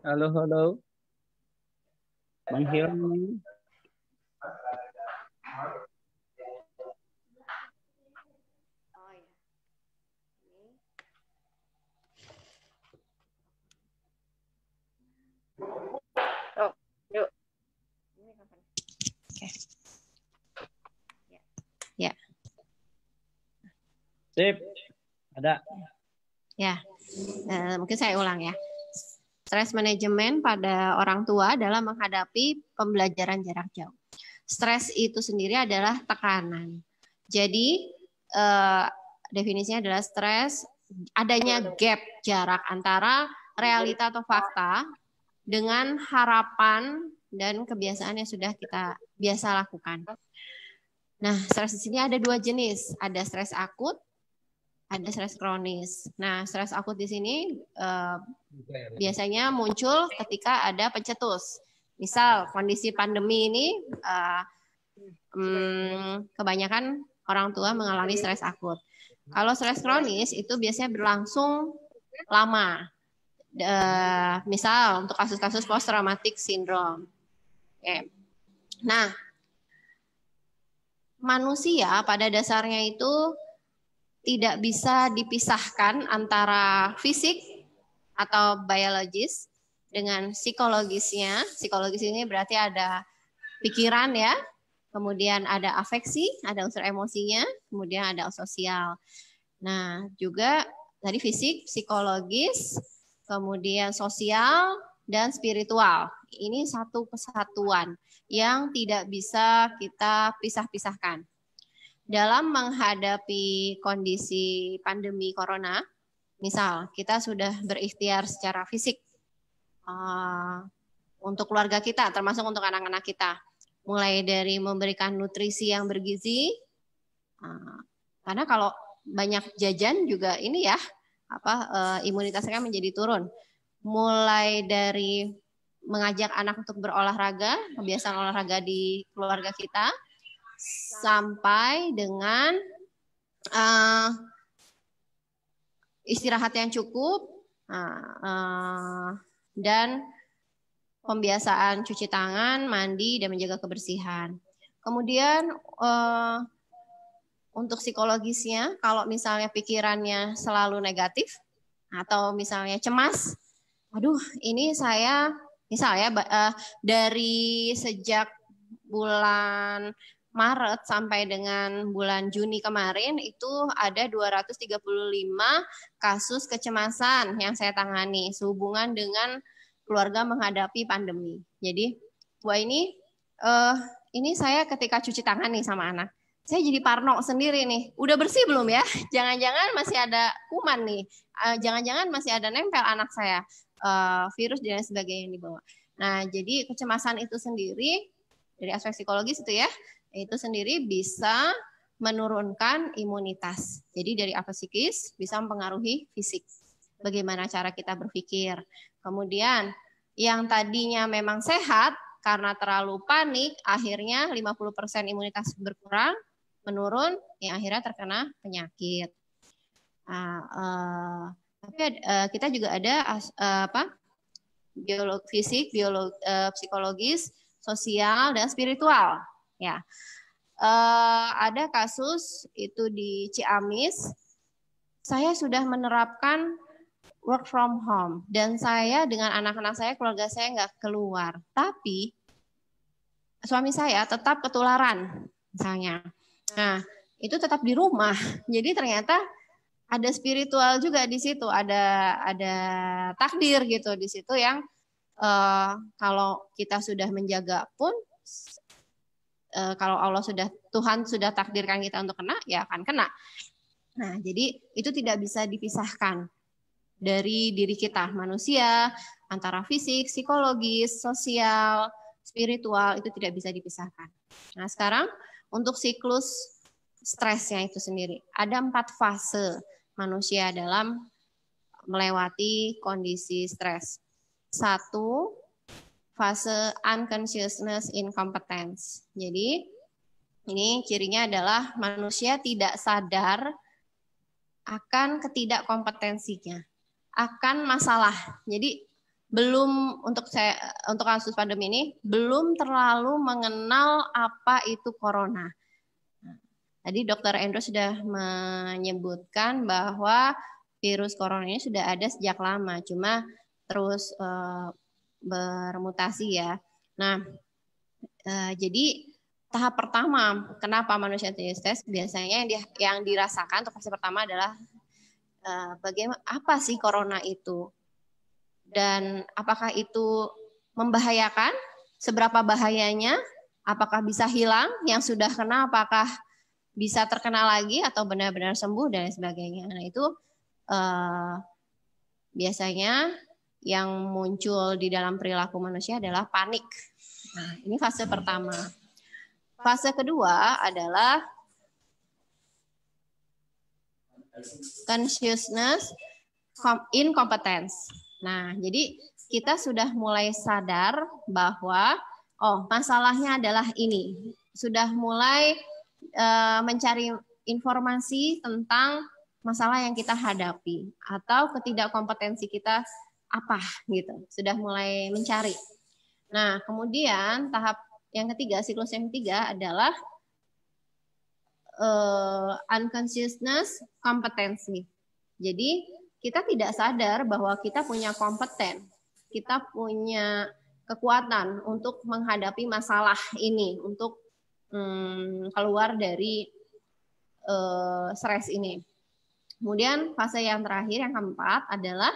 Halo, halo. Bang Hilmi. Oh ya. Oh, yuk. Ini kapan? Oke. Ya. Sip. Ada. Ya. Mungkin saya ulang ya. Stres manajemen pada orang tua dalam menghadapi pembelajaran jarak jauh. Stres itu sendiri adalah tekanan. Jadi definisinya adalah stres adanya gap jarak antara realita atau fakta dengan harapan dan kebiasaan yang sudah kita biasa lakukan. Nah, stres di sini ada 2 jenis, ada stres akut, ada stres kronis. Nah, stres akut di sini biasanya muncul ketika ada pencetus. Misal kondisi pandemi ini kebanyakan orang tua mengalami stres akut. Kalau stres kronis itu biasanya berlangsung lama. Misal untuk kasus-kasus post traumatic syndrome. Oke. Nah, manusia pada dasarnya itu tidak bisa dipisahkan antara fisik atau biologis dengan psikologisnya. Psikologis ini berarti ada pikiran ya, kemudian ada afeksi, ada unsur emosinya, kemudian ada sosial. Nah, juga tadi fisik, psikologis, kemudian sosial, dan spiritual. Ini satu kesatuan yang tidak bisa kita pisah-pisahkan. Dalam menghadapi kondisi pandemi corona, misal kita sudah berikhtiar secara fisik untuk keluarga kita, termasuk untuk anak-anak kita, mulai dari memberikan nutrisi yang bergizi, karena kalau banyak jajan juga ini ya, imunitasnya menjadi turun. Mulai dari mengajak anak untuk berolahraga, kebiasaan olahraga di keluarga kita, sampai dengan istirahat yang cukup dan pembiasaan cuci tangan, mandi, dan menjaga kebersihan. Kemudian untuk psikologisnya, kalau misalnya pikirannya selalu negatif atau misalnya cemas, aduh ini saya misalnya dari sejak bulan Maret sampai dengan bulan Juni kemarin itu ada 235 kasus kecemasan yang saya tangani sehubungan dengan keluarga menghadapi pandemi. Jadi, wah ini saya ketika cuci tangan nih sama anak, saya jadi parno sendiri nih. Udah bersih belum ya? Jangan-jangan masih ada kuman nih. Jangan-jangan masih ada nempel anak saya virus dan sebagainya yang dibawa. Nah, jadi kecemasan itu sendiri dari aspek psikologis itu sendiri bisa menurunkan imunitas. Jadi dari aspek psikis bisa mempengaruhi fisik. Bagaimana cara kita berpikir. Kemudian yang tadinya memang sehat karena terlalu panik, akhirnya 50% imunitas berkurang, menurun, yang akhirnya terkena penyakit. Tapi kita juga ada fisik, psikologis, sosial, dan spiritual. Ya, ada kasus itu di Ciamis. Saya sudah menerapkan work from home dan saya dengan anak-anak saya, keluarga saya nggak keluar. Tapi suami saya tetap ketularan, misalnya. Nah, itu tetap di rumah. Jadi ternyata ada spiritual juga di situ, ada takdir gitu di situ yang kalau kita sudah menjaga pun, kalau Tuhan sudah takdirkan kita untuk kena, ya akan kena. Nah, jadi itu tidak bisa dipisahkan dari diri kita, manusia, antara fisik, psikologis, sosial, spiritual, itu tidak bisa dipisahkan. Nah, sekarang untuk siklus stresnya itu sendiri, ada 4 fase manusia dalam melewati kondisi stres. 1, fase unconsciousness incompetence. Jadi ini cirinya adalah manusia tidak sadar akan ketidakkompetensinya, akan masalah. Jadi belum untuk kasus pandemi ini belum terlalu mengenal apa itu corona. Tadi Dr. Endro sudah menyebutkan bahwa virus corona ini sudah ada sejak lama, cuma terus bermutasi ya. Nah, jadi tahap pertama kenapa manusia stres biasanya yang dirasakan untuk fase pertama adalah bagaimana apa sih corona itu dan apakah itu membahayakan, seberapa bahayanya, apakah bisa hilang, yang sudah kena apakah bisa terkena lagi atau benar-benar sembuh dan sebagainya. Nah itu biasanya yang muncul di dalam perilaku manusia adalah panik. Nah, ini fase pertama. Fase kedua adalah consciousness incompetence. Nah, jadi kita sudah mulai sadar bahwa masalahnya adalah ini. Sudah mulai mencari informasi tentang masalah yang kita hadapi atau ketidakkompetensi kita apa gitu. Sudah mulai mencari. Nah, kemudian tahap yang ketiga, siklus yang ketiga adalah unconsciousness kompetensi. Jadi kita tidak sadar bahwa kita punya kompeten, kita punya kekuatan untuk menghadapi masalah ini, untuk keluar dari stres ini. Kemudian fase yang terakhir, yang keempat adalah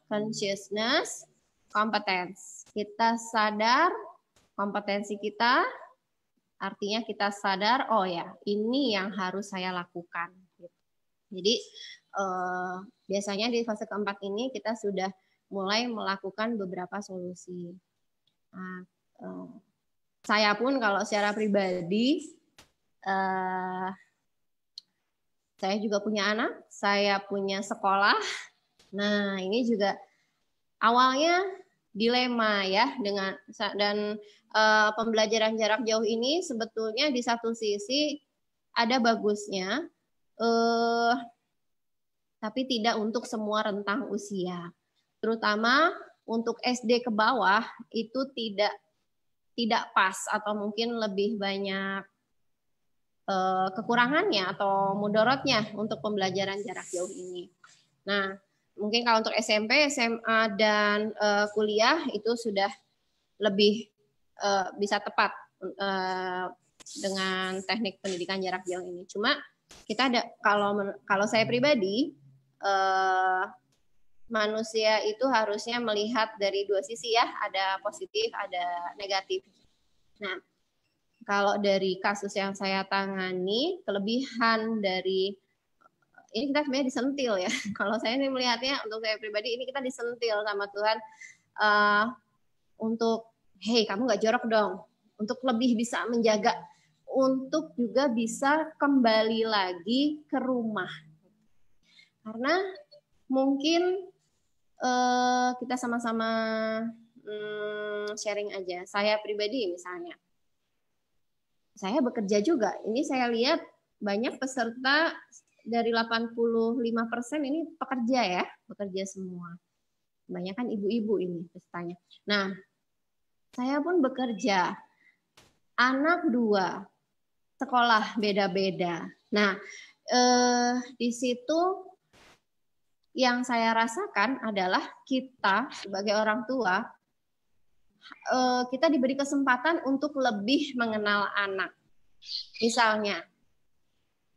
consciousness competence. Kita sadar kompetensi kita, artinya kita sadar, ini yang harus saya lakukan. Jadi biasanya di fase keempat ini kita sudah mulai melakukan beberapa solusi. Nah, saya pun kalau secara pribadi, saya juga punya anak, saya punya sekolah. Nah, ini juga awalnya dilema ya dan pembelajaran jarak jauh ini sebetulnya di satu sisi ada bagusnya, tapi tidak untuk semua rentang usia. Terutama untuk SD ke bawah itu tidak tidak pas atau mungkin lebih banyak kekurangannya atau mudorotnya untuk pembelajaran jarak jauh ini. Nah, mungkin kalau untuk SMP, SMA, dan kuliah itu sudah lebih bisa tepat dengan teknik pendidikan jarak jauh ini. Cuma kita ada, kalau saya pribadi, manusia itu harusnya melihat dari dua sisi ya, ada positif, ada negatif. Nah, kalau dari kasus yang saya tangani, kelebihan dari ini kita sebenarnya disentil ya. Kalau saya ini melihatnya, untuk saya pribadi ini kita disentil sama Tuhan untuk, hey kamu nggak jorok dong, untuk lebih bisa menjaga, untuk juga bisa kembali lagi ke rumah. Karena mungkin kita sama-sama sharing aja. Saya pribadi misalnya, saya bekerja juga. Ini saya lihat banyak peserta dari 85% ini pekerja ya, bekerja semua. Banyak kan ibu-ibu ini pesertanya. Nah, saya pun bekerja. Anak 2, sekolah beda-beda. Nah, di situ yang saya rasakan adalah kita sebagai orang tua, kita diberi kesempatan untuk lebih mengenal anak. Misalnya,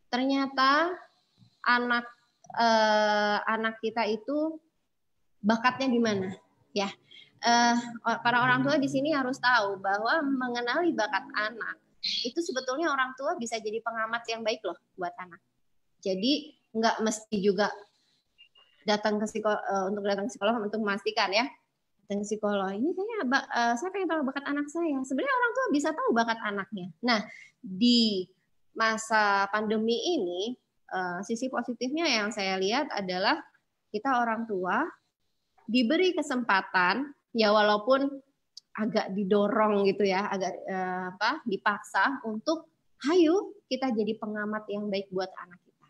ternyata anak kita itu bakatnya di mana, ya. Para orang tua di sini harus tahu bahwa mengenali bakat anak itu sebetulnya orang tua bisa jadi pengamat yang baik loh buat anak. Jadi nggak mesti juga datang ke untuk datang ke psikolog untuk memastikan ya. Dan psikolog ini kayaknya saya pengen tahu bakat anak saya. Sebenarnya orang tua bisa tahu bakat anaknya. Nah, di masa pandemi ini sisi positifnya yang saya lihat adalah kita orang tua diberi kesempatan ya, walaupun agak didorong gitu ya, agak dipaksa untuk hayu kita jadi pengamat yang baik buat anak kita.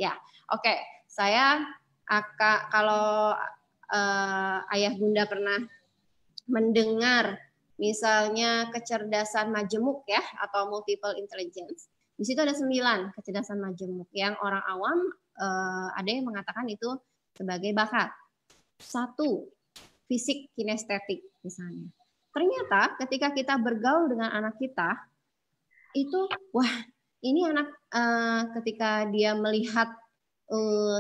Ya, oke. Saya kalau ayah bunda pernah mendengar misalnya kecerdasan majemuk ya, atau multiple intelligence, di situ ada 9 kecerdasan majemuk yang orang awam ada yang mengatakan itu sebagai bakat. 1, fisik kinestetik misalnya. Ternyata ketika kita bergaul dengan anak kita, itu wah, ini anak ketika dia melihat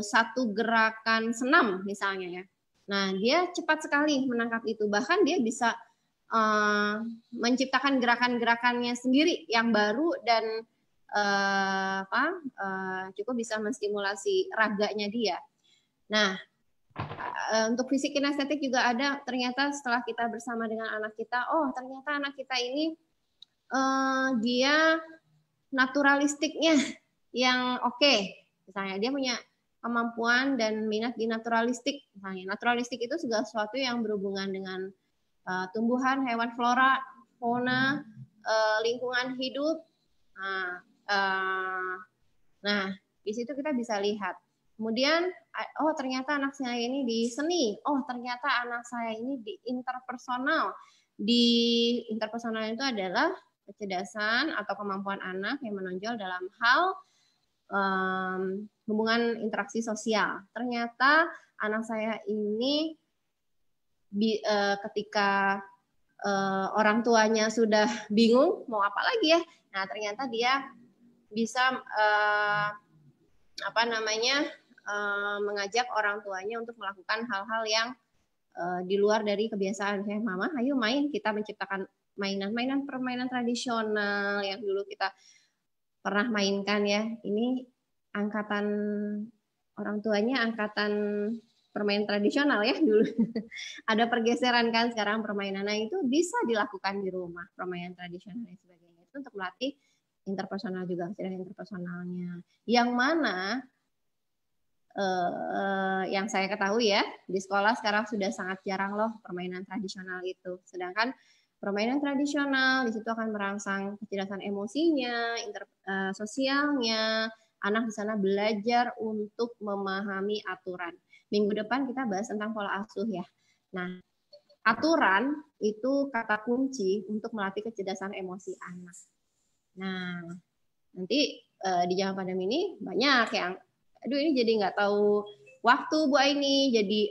satu gerakan senam misalnya ya. Nah, dia cepat sekali menangkap itu. Bahkan dia bisa menciptakan gerakan-gerakannya sendiri yang baru dan cukup bisa menstimulasi raganya dia. Nah, untuk fisik kinestetik juga ada. Ternyata setelah kita bersama dengan anak kita, oh ternyata anak kita ini dia naturalistiknya yang oke. Misalnya dia punya kemampuan dan minat di naturalistik. Misalnya naturalistik itu segala sesuatu yang berhubungan dengan tumbuhan, hewan, flora, fauna, lingkungan hidup. Nah, di situ kita bisa lihat. Kemudian, oh ternyata anak saya ini di seni. Oh ternyata anak saya ini di interpersonal. Di interpersonal itu adalah kecerdasan atau kemampuan anak yang menonjol dalam hal hubungan interaksi sosial. Ternyata anak saya ini ketika orang tuanya sudah bingung mau apa lagi ya. Nah ternyata dia bisa mengajak orang tuanya untuk melakukan hal-hal yang di luar dari kebiasaan. Kayak mama, ayo main, kita menciptakan permainan tradisional yang dulu kita pernah mainkan ya. Ini angkatan orang tuanya angkatan permainan tradisional ya dulu. Ada pergeseran kan sekarang permainan. Nah itu bisa dilakukan di rumah, permainan tradisional dan sebagainya. Itu untuk melatih interpersonal juga, kecerdasan interpersonalnya. Yang mana yang saya ketahui ya, di sekolah sekarang sudah sangat jarang loh permainan tradisional itu. Sedangkan permainan tradisional di situ akan merangsang kecerdasan emosinya, sosialnya. Anak di sana belajar untuk memahami aturan. Minggu depan kita bahas tentang pola asuh ya. Nah, aturan itu kata kunci untuk melatih kecerdasan emosi anak. Nah, nanti di zaman pandemi ini banyak yang, aduh ini jadi nggak tahu waktu Bu Aini, jadi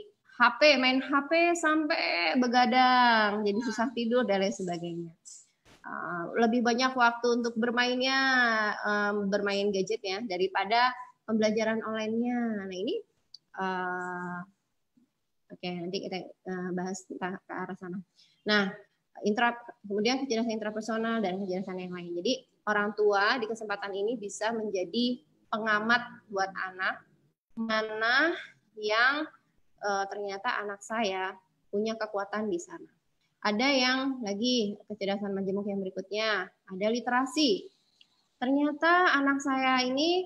main HP sampai begadang, jadi susah tidur dan lain sebagainya. Lebih banyak waktu untuk bermainnya, bermain gadgetnya daripada pembelajaran online-nya. Nah ini, oke, nanti kita bahas ke arah sana. Nah, kemudian kecerdasan intrapersonal dan kecerdasan yang lain. Jadi orang tua di kesempatan ini bisa menjadi pengamat buat anak, mana yang ternyata anak saya punya kekuatan di sana. Ada yang lagi kecerdasan majemuk yang berikutnya, ada literasi. Ternyata anak saya ini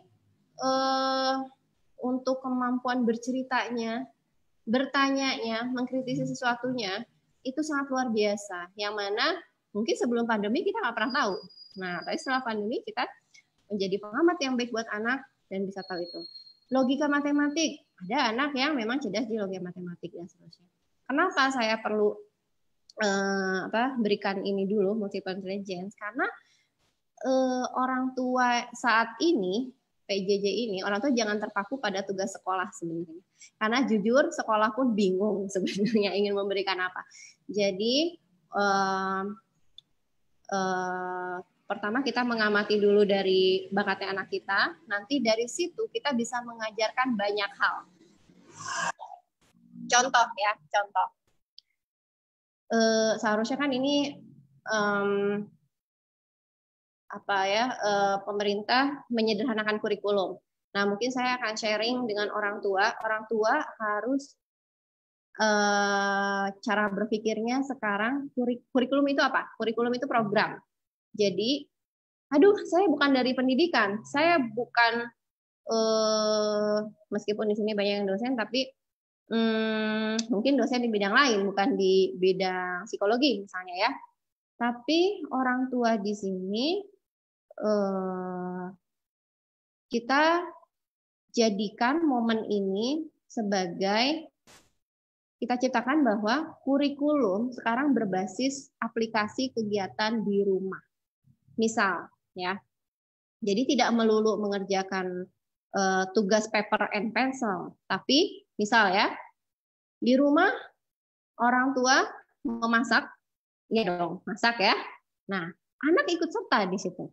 untuk kemampuan berceritanya, bertanyanya, mengkritisi sesuatunya, itu sangat luar biasa. Yang mana mungkin sebelum pandemi kita nggak pernah tahu. Nah, tapi setelah pandemi kita menjadi pengamat yang baik buat anak dan bisa tahu itu. Logika matematik, ada anak yang memang cerdas di logika matematik dan seterusnya. Kenapa saya perlu berikan ini dulu, multiple intelligence? Karena orang tua saat ini, PJJ ini, orang tua jangan terpaku pada tugas sekolah sebenarnya. Karena jujur, sekolah pun bingung sebenarnya ingin memberikan apa. Jadi, pertama kita mengamati dulu dari bakatnya anak kita, nanti dari situ kita bisa mengajarkan banyak hal. Contoh ya, contoh. Seharusnya kan ini pemerintah menyederhanakan kurikulum. Nah, mungkin saya akan sharing dengan orang tua. Orang tua harus cara berpikirnya sekarang, kurikulum itu apa? Kurikulum itu program. Jadi, saya bukan dari pendidikan, saya bukan meskipun di sini banyak yang dosen, tapi mungkin dosen di bidang lain, bukan di bidang psikologi misalnya ya. Tapi orang tua di sini kita jadikan momen ini sebagai kita ciptakan bahwa kurikulum sekarang berbasis aplikasi kegiatan di rumah. Misal, ya, jadi tidak melulu mengerjakan tugas paper and pencil, tapi misal ya, di rumah orang tua memasak, ya dong, masak ya. Nah, anak ikut serta di situ.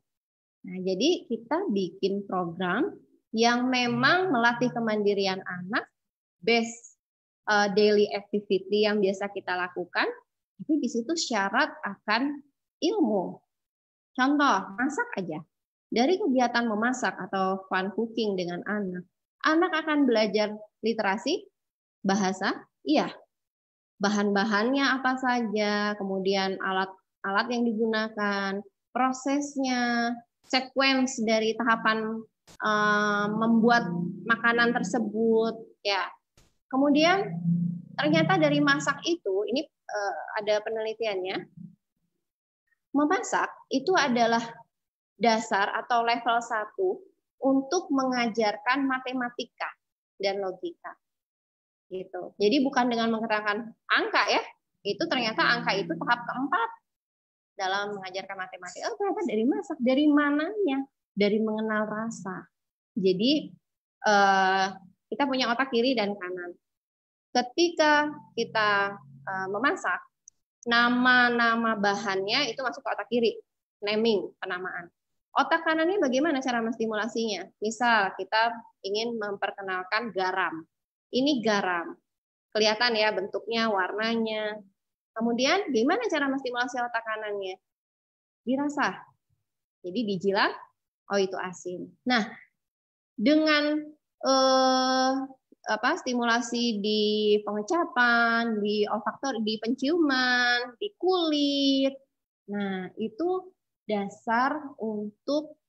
Nah, jadi kita bikin program yang memang melatih kemandirian anak, based daily activity yang biasa kita lakukan, tapi di situ syarat akan ilmu. Contoh, masak aja. Dari kegiatan memasak atau fun cooking dengan anak akan belajar literasi, bahasa, iya. Bahan-bahannya apa saja, kemudian alat-alat yang digunakan, prosesnya, sequence dari tahapan membuat makanan tersebut, ya. Kemudian ternyata dari masak itu, ini ada penelitiannya, memasak itu adalah dasar atau level 1 untuk mengajarkan matematika dan logika. Gitu. Jadi bukan dengan mengerjakan angka ya, itu ternyata angka itu tahap keempat dalam mengajarkan matematika. Ternyata dari masak, dari mananya? Dari mengenal rasa. Jadi kita punya otak kiri dan kanan. Ketika kita memasak, nama-nama bahannya itu masuk ke otak kiri, naming, penamaan. Otak kanannya bagaimana cara menstimulasinya? Misal kita ingin memperkenalkan garam. Ini garam. Kelihatan ya bentuknya, warnanya. Kemudian gimana cara menstimulasi otak kanannya? Dirasa. Jadi dijilat, oh itu asin. Nah, dengan stimulasi di pengecapan, di olfaktor, di penciuman, di kulit. Nah, itu dasar untuk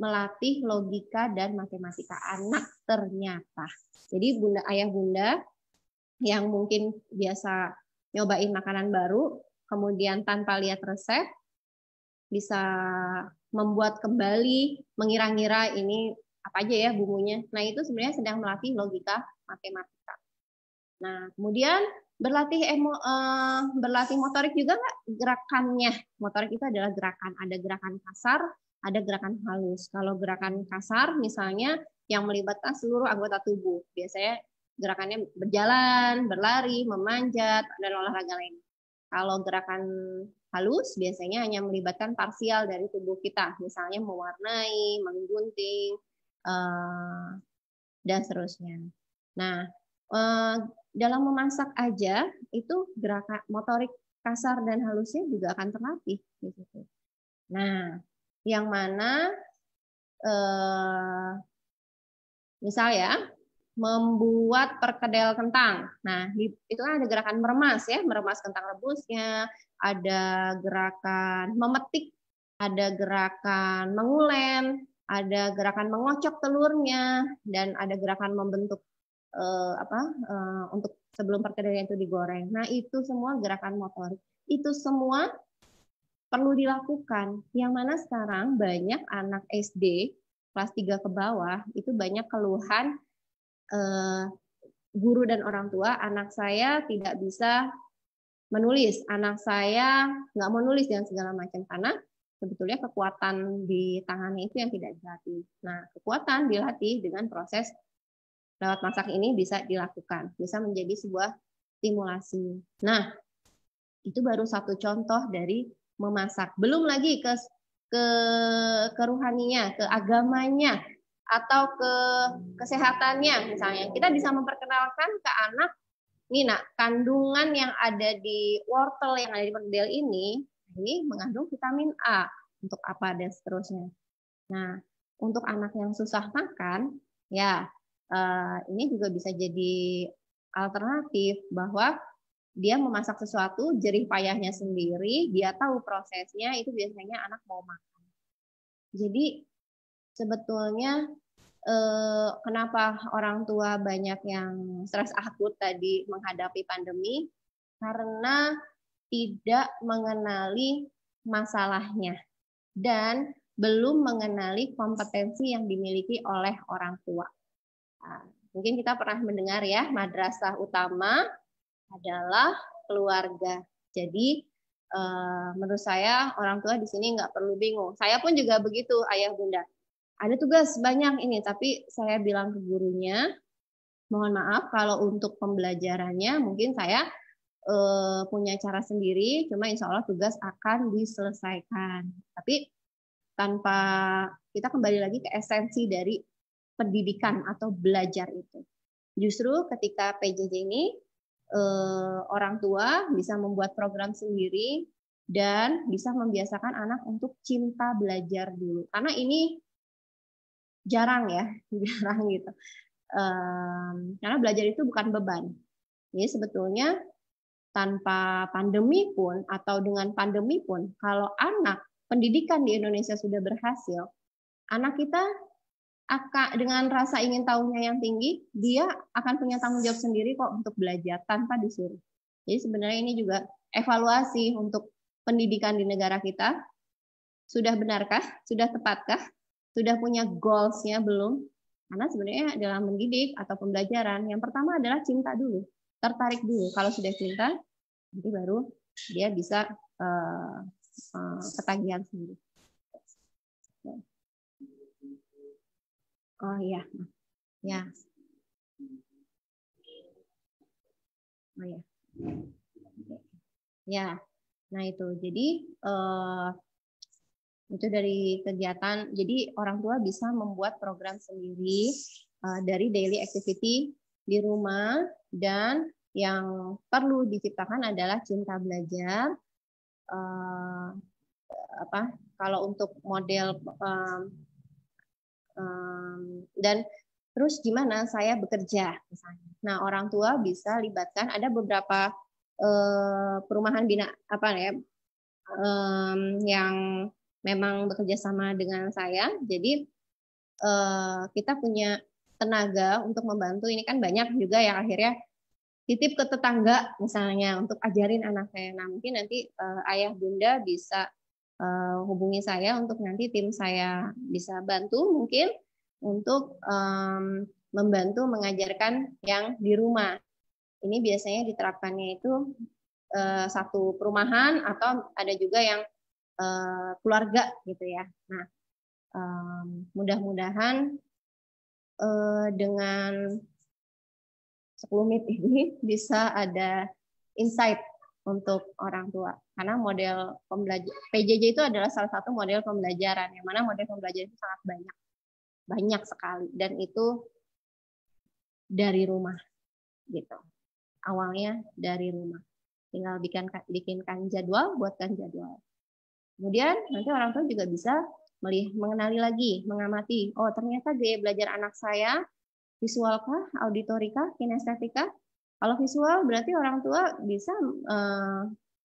melatih logika dan matematika anak ternyata. Jadi bunda, ayah bunda yang mungkin biasa nyobain makanan baru, kemudian tanpa lihat resep, bisa membuat kembali, mengira-ngira ini apa aja ya bumbunya. Nah, itu sebenarnya sedang melatih logika matematika. Nah, kemudian berlatih motorik juga nggak gerakannya? Motorik itu adalah gerakan. Ada gerakan kasar, ada gerakan halus. Kalau gerakan kasar misalnya yang melibatkan seluruh anggota tubuh. Biasanya gerakannya berjalan, berlari, memanjat, dan olahraga lain. Kalau gerakan halus biasanya hanya melibatkan parsial dari tubuh kita, misalnya mewarnai, menggunting, dan seterusnya. Nah, dalam memasak aja itu gerakan motorik kasar dan halusnya juga akan terlatih. Gitu. Nah, yang mana misal ya, membuat perkedel kentang. Nah, itu kan ada gerakan meremas ya, meremas kentang rebusnya, ada gerakan memetik, ada gerakan mengulen, ada gerakan mengocok telurnya, dan ada gerakan membentuk untuk sebelum perkedelnya itu digoreng. Nah, itu semua gerakan motorik. Itu semua perlu dilakukan. Yang mana sekarang banyak anak SD kelas 3 ke bawah itu banyak keluhan guru dan orang tua, anak saya tidak bisa menulis, anak saya nggak mau nulis dan segala macam, karena sebetulnya kekuatan di tangannya itu yang tidak dilatih. Nah, kekuatan dilatih dengan proses lewat masak ini bisa dilakukan, bisa menjadi sebuah stimulasi. Nah, itu baru satu contoh dari memasak. Belum lagi ke rohaninya, ke agamanya, atau ke kesehatannya misalnya. Kita bisa memperkenalkan ke anak, nih nak, kandungan yang ada di wortel yang ada di perkedel ini mengandung vitamin A, untuk apa dan seterusnya. Nah, untuk anak yang susah makan, ya ini juga bisa jadi alternatif bahwa dia memasak sesuatu, jerih payahnya sendiri, dia tahu prosesnya, itu biasanya anak mau makan. Jadi sebetulnya kenapa orang tua banyak yang stres akut tadi menghadapi pandemi, karena tidak mengenali masalahnya dan belum mengenali kompetensi yang dimiliki oleh orang tua. Nah, mungkin kita pernah mendengar ya, madrasah utama adalah keluarga. Jadi menurut saya orang tua di sini nggak perlu bingung. Saya pun juga begitu, ayah bunda. Ada tugas banyak ini, tapi saya bilang ke gurunya, mohon maaf kalau untuk pembelajarannya mungkin saya punya cara sendiri, cuma insya Allah tugas akan diselesaikan. Tapi tanpa kita kembali lagi ke esensi dari pendidikan atau belajar itu. Justru ketika PJJ ini orang tua bisa membuat program sendiri dan bisa membiasakan anak untuk cinta belajar dulu. Karena ini jarang ya, jarang gitu. Karena belajar itu bukan beban. Jadi sebetulnya tanpa pandemi pun atau dengan pandemi pun, kalau anak pendidikan di Indonesia sudah berhasil, anak kita akan dengan rasa ingin tahunya yang tinggi, dia akan punya tanggung jawab sendiri kok untuk belajar tanpa disuruh. Jadi sebenarnya ini juga evaluasi untuk pendidikan di negara kita. Sudah benarkah? Sudah tepatkah? Sudah punya goals-nya belum? Karena sebenarnya dalam mendidik atau pembelajaran, yang pertama adalah cinta dulu. Tertarik dulu. Kalau sudah cinta, nanti baru dia bisa ketagihan sendiri. Oh iya, ya. Oh ya, ya. Nah itu, jadi itu dari kegiatan. Jadi orang tua bisa membuat program sendiri dari daily activity di rumah, dan yang perlu diciptakan adalah cinta belajar. Kalau untuk model dan terus gimana saya bekerja misalnya. Nah, orang tua bisa libatkan, ada beberapa perumahan yang memang bekerja sama dengan saya. Jadi kita punya tenaga untuk membantu. Ini kan banyak juga yang akhirnya titip ke tetangga misalnya untuk ajarin anak saya. Nah, mungkin nanti ayah bunda bisa hubungi saya untuk nanti tim saya bisa bantu mungkin untuk membantu mengajarkan yang di rumah. Ini biasanya diterapkannya itu satu perumahan atau ada juga yang keluarga gitu ya. Nah, mudah-mudahan dengan 10 menit ini bisa ada insight untuk orang tua. Karena model PJJ itu adalah salah satu model pembelajaran, yang mana model pembelajaran itu sangat banyak sekali, dan itu dari rumah gitu. Awalnya dari rumah, tinggal bikinkan jadwal, buatkan jadwal. Kemudian nanti orang tua juga bisa mengenali lagi, mengamati. Oh, ternyata gaya belajar anak saya visual kah, auditori kah, kinestetika. Kalau visual berarti orang tua bisa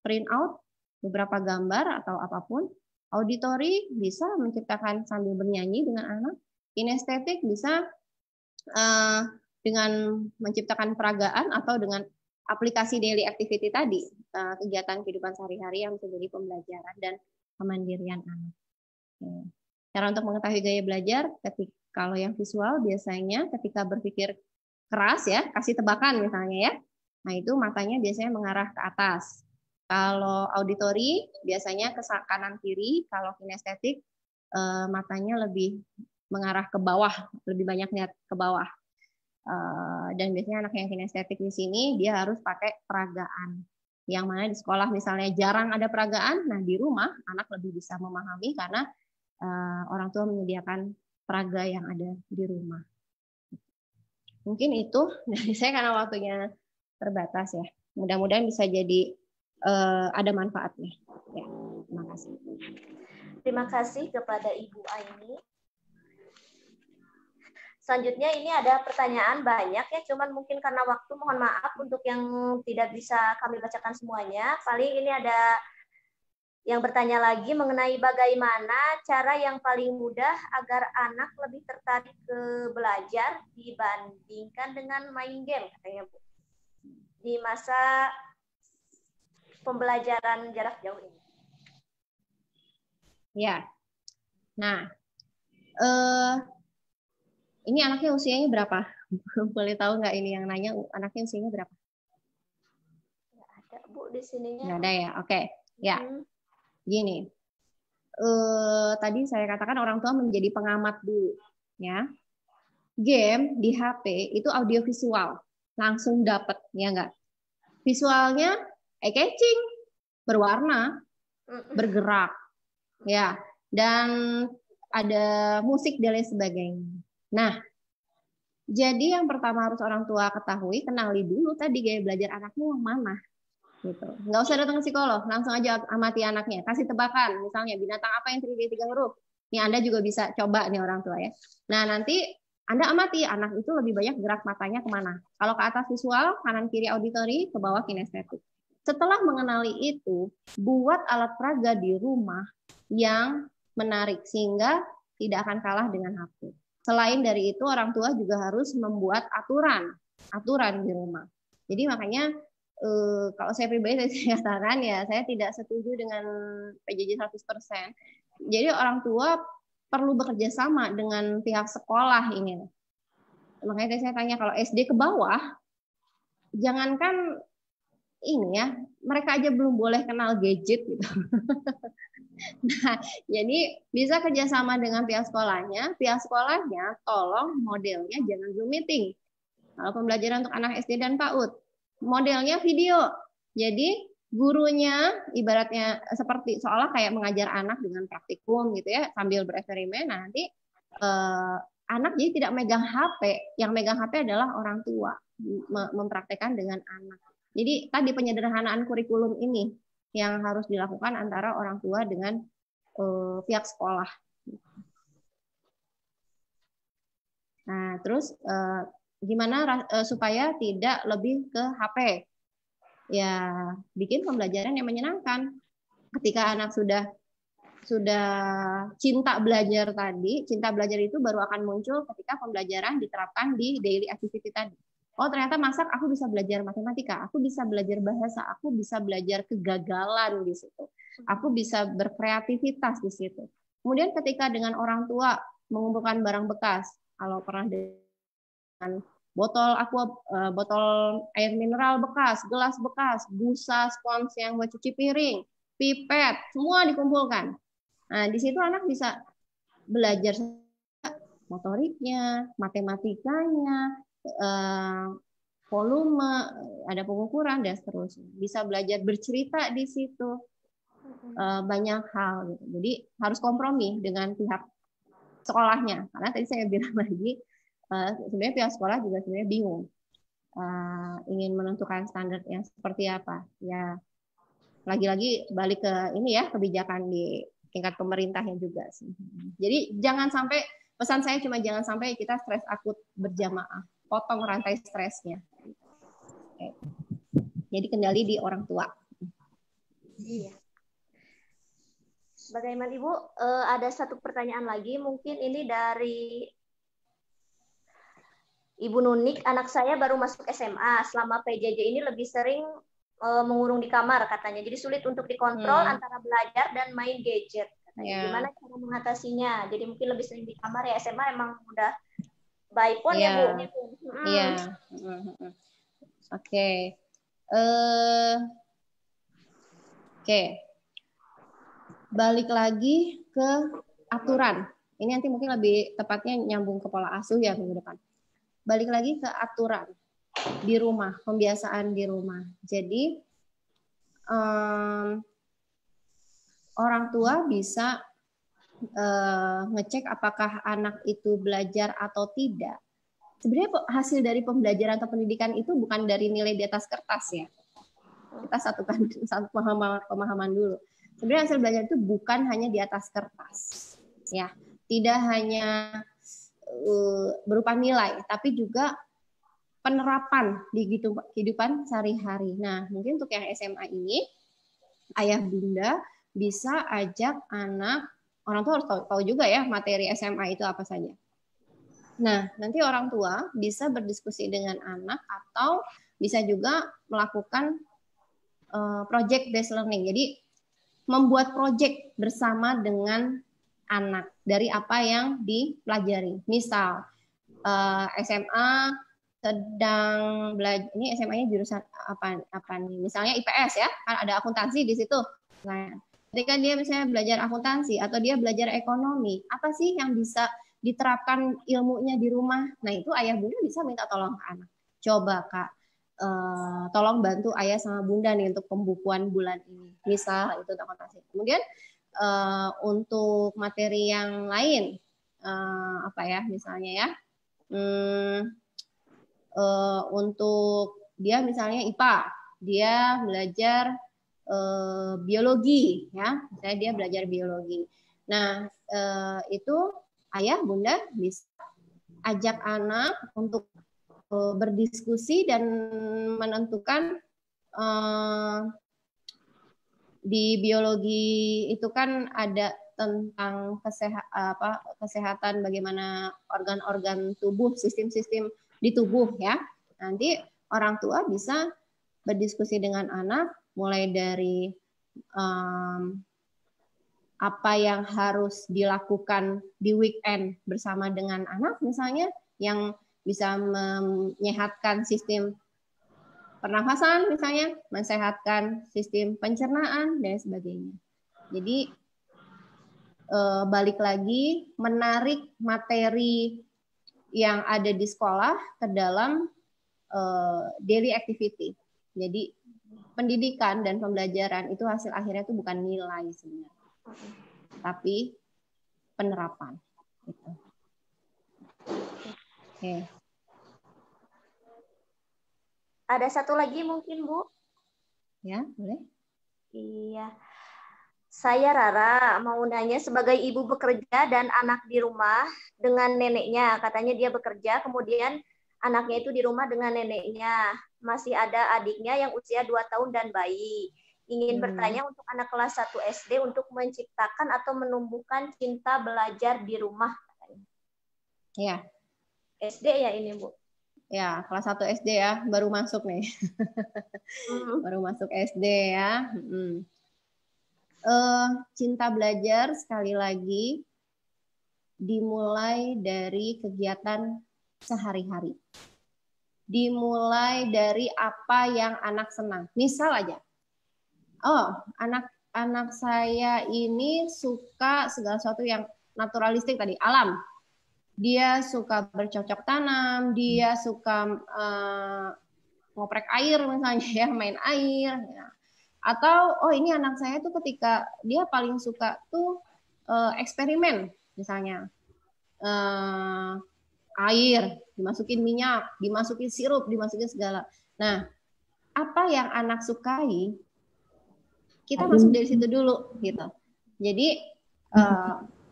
print out beberapa gambar atau apapun. Auditori bisa menciptakan sambil bernyanyi dengan anak. Kinestetik bisa dengan menciptakan peragaan atau dengan aplikasi daily activity tadi, kegiatan kehidupan sehari-hari yang menjadi pembelajaran dan kemandirian anak. Cara untuk mengetahui gaya belajar, kalau yang visual biasanya ketika berpikir keras ya, kasih tebakan misalnya ya, nah itu matanya biasanya mengarah ke atas. Kalau auditori biasanya ke kanan kiri, kalau kinestetik matanya lebih mengarah ke bawah, lebih banyak lihat ke bawah. Dan biasanya anak yang kinestetik di sini dia harus pakai peragaan. Yang mana di sekolah misalnya jarang ada peragaan, nah di rumah anak lebih bisa memahami karena orang tua menyediakan peraga yang ada di rumah. Mungkin itu dari saya karena waktunya terbatas ya. Mudah-mudahan bisa jadi ada manfaatnya. Ya, terima kasih. Terima kasih kepada Ibu Aini. Selanjutnya ini ada pertanyaan banyak ya, cuman mungkin karena waktu mohon maaf untuk yang tidak bisa kami bacakan semuanya. Paling ini ada yang bertanya lagi mengenai bagaimana cara yang paling mudah agar anak lebih tertarik ke belajar dibandingkan dengan main game, katanya Bu, di masa pembelajaran jarak jauh ini. Ya, nah, ini anaknya usianya berapa? Boleh tahu nggak ini yang nanya anaknya usianya berapa? Nggak ada Bu di sininya. Nggak ada ya, oke. Ya, gini. Tadi saya katakan orang tua menjadi pengamat dulu, ya. Game di HP itu audiovisual, langsung dapat, ya nggak? Visualnya eye-catching, berwarna, bergerak, ya, dan ada musik dan lain sebagainya. Nah, jadi yang pertama harus orang tua ketahui, kenali dulu tadi gaya belajar anaknya yang mana. Gitu. Nggak usah datang ke psikolog, langsung aja amati anaknya. Kasih tebakan, misalnya binatang apa yang terdiri 3 huruf. Ini Anda juga bisa coba nih orang tua ya. Nah, nanti Anda amati anak itu lebih banyak gerak matanya kemana. Kalau ke atas visual, kanan kiri auditori, ke bawah kinestetik. Setelah mengenali itu, buat alat peraga di rumah yang menarik, sehingga tidak akan kalah dengan HP. Selain dari itu, orang tua juga harus membuat aturan di rumah. Jadi makanya kalau saya pribadi saya katakan ya, saya tidak setuju dengan PJJ 100%. Jadi orang tua perlu bekerja sama dengan pihak sekolah ini. Makanya saya tanya kalau SD ke bawah, jangankan ini ya, mereka aja belum boleh kenal gadget gitu. Nah, jadi bisa kerjasama dengan pihak sekolahnya tolong modelnya jangan Zoom meeting. Kalau pembelajaran untuk anak SD dan PAUD, modelnya video. Jadi gurunya ibaratnya seperti seolah kayak mengajar anak dengan praktikum gitu ya, sambil bereksperimen. Nanti anak jadi tidak megang HP, yang megang HP adalah orang tua mempraktekkan dengan anak. Jadi tadi penyederhanaan kurikulum ini yang harus dilakukan antara orang tua dengan pihak sekolah. Nah, terus gimana supaya tidak lebih ke HP? Ya, bikin pembelajaran yang menyenangkan. Ketika anak sudah cinta belajar tadi, cinta belajar itu baru akan muncul ketika pembelajaran diterapkan di daily activity tadi. Oh, ternyata masak aku bisa belajar matematika, aku bisa belajar bahasa, aku bisa belajar kegagalan di situ. Aku bisa berkreativitas di situ. Kemudian ketika dengan orang tua mengumpulkan barang bekas, kalau pernah dengan botol air mineral bekas, gelas bekas, busa spons yang buat cuci piring, pipet, semua dikumpulkan. Nah, di situ anak bisa belajar motoriknya, matematikanya, volume, ada pengukuran dan seterusnya. Bisa belajar bercerita di situ, banyak hal gitu. Jadi harus kompromi dengan pihak sekolahnya. Karena tadi saya bilang lagi, sebenarnya pihak sekolah juga sebenarnya bingung ingin menentukan standarnya seperti apa. Ya, lagi-lagi balik ke ini ya, kebijakan di tingkat pemerintahnya juga sih. Jadi jangan sampai, pesan saya cuma jangan sampai kita stres akut berjamaah, potong rantai stresnya. Oke. Jadi kendali di orang tua. Iya. Bagaimana Ibu? Ada satu pertanyaan lagi, mungkin ini dari Ibu Nunik. Anak saya baru masuk SMA. Selama PJJ ini lebih sering mengurung di kamar katanya. Jadi sulit untuk dikontrol antara belajar dan main gadget. Katanya. Gimana cara mengatasinya? Jadi mungkin lebih sering di kamar ya. SMA emang udah by phone ya Bu? Iya. Oke. Oke. Balik lagi ke aturan. Ini nanti mungkin lebih tepatnya nyambung ke pola asuh ya minggu depan. Balik lagi ke aturan di rumah, pembiasaan di rumah. Jadi orang tua bisa ngecek apakah anak itu belajar atau tidak. Sebenarnya hasil dari pembelajaran atau pendidikan itu bukan dari nilai di atas kertas ya. Kita satukan satu pemahaman dulu. Sebenarnya hasil belajar itu bukan hanya di atas kertas, ya. Tidak hanya berupa nilai, tapi juga penerapan di kehidupan sehari-hari. Nah, mungkin untuk yang SMA ini, ayah bunda bisa ajak anak, orang tua harus tahu juga ya materi SMA itu apa saja. Nah, nanti orang tua bisa berdiskusi dengan anak atau bisa juga melakukan project based learning. Jadi membuat project bersama dengan anak dari apa yang dipelajari. Misal SMA sedang belajar, ini SMA-nya jurusan apa nih? Misalnya IPS ya, kan ada akuntansi di situ. Nah, ketika dia misalnya belajar akuntansi atau dia belajar ekonomi, apa sih yang bisa diterapkan ilmunya di rumah? Nah, itu ayah bunda bisa minta tolong ke anak. Coba Kak, tolong bantu ayah sama bunda nih untuk pembukuan bulan ini. Misal itu akuntansi. Kemudian untuk materi yang lain, apa ya misalnya ya, untuk dia misalnya IPA, dia belajar biologi, ya, misalnya dia belajar biologi. Nah, itu ayah bunda bisa ajak anak untuk berdiskusi dan menentukan di biologi itu kan ada tentang kesehatan bagaimana organ-organ tubuh, sistem-sistem di tubuh ya. Nanti orang tua bisa berdiskusi dengan anak mulai dari apa yang harus dilakukan di weekend bersama dengan anak misalnya yang bisa menyehatkan sistem pernafasan misalnya, mensehatkan sistem pencernaan dan sebagainya. Jadi balik lagi menarik materi yang ada di sekolah ke dalam daily activity. Jadi pendidikan dan pembelajaran itu hasil akhirnya itu bukan nilai sebenarnya, tapi penerapan. Gitu. Oke. Ada satu lagi mungkin Bu? Ya, boleh. Iya. Saya Rara mau nanya, sebagai ibu bekerja dan anak di rumah dengan neneknya, katanya dia bekerja, kemudian anaknya itu di rumah dengan neneknya. Masih ada adiknya yang usia 2 tahun dan bayi. Ingin bertanya untuk anak kelas 1 SD untuk menciptakan atau menumbuhkan cinta belajar di rumah. Iya. SD ya ini, Bu? Ya, kelas 1 SD ya, baru masuk nih. Baru masuk SD ya. Cinta belajar sekali lagi dimulai dari kegiatan sehari-hari. dimulai dari apa yang anak senang. Misal aja, oh anak saya ini suka segala sesuatu yang naturalistik tadi, alam. Dia suka bercocok tanam, dia suka ngoprek air misalnya ya, main air. Ya. Atau oh ini anak saya tuh ketika dia paling suka tuh eksperimen misalnya. Air, dimasukin minyak, dimasukin sirup, dimasukin segala. Nah, apa yang anak sukai, kita masuk dari situ dulu gitu. Jadi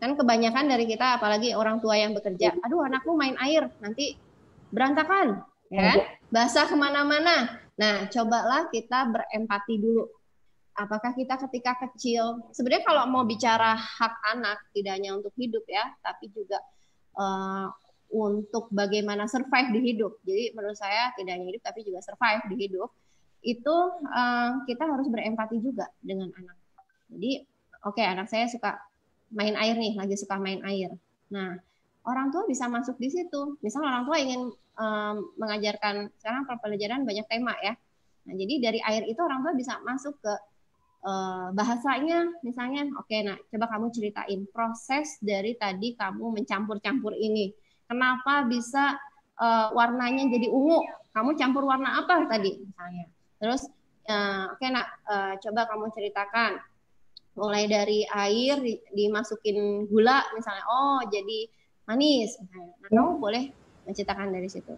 kan kebanyakan dari kita, apalagi orang tua yang bekerja, aduh anakmu main air, nanti berantakan, ya kan? Basah kemana-mana. Nah, cobalah kita berempati dulu. Apakah kita ketika kecil, sebenarnya kalau mau bicara hak anak, tidak hanya untuk hidup ya, tapi juga untuk bagaimana survive di hidup. Jadi menurut saya tidak hanya hidup, tapi juga survive di hidup. Itu kita harus berempati juga dengan anak. Jadi, oke, anak saya suka main air nih, lagi suka main air. Nah, orang tua bisa masuk di situ. Misal orang tua ingin mengajarkan, sekarang pelajaran banyak tema ya. Nah, jadi dari air itu orang tua bisa masuk ke bahasanya, misalnya, oke, nah coba kamu ceritain proses dari tadi kamu mencampur-campur ini. Kenapa bisa warnanya jadi ungu? Kamu campur warna apa tadi, misalnya? Terus, oke, nak, coba kamu ceritakan. Mulai dari air dimasukin gula misalnya, oh jadi manis. Nah, kamu boleh menceritakan dari situ.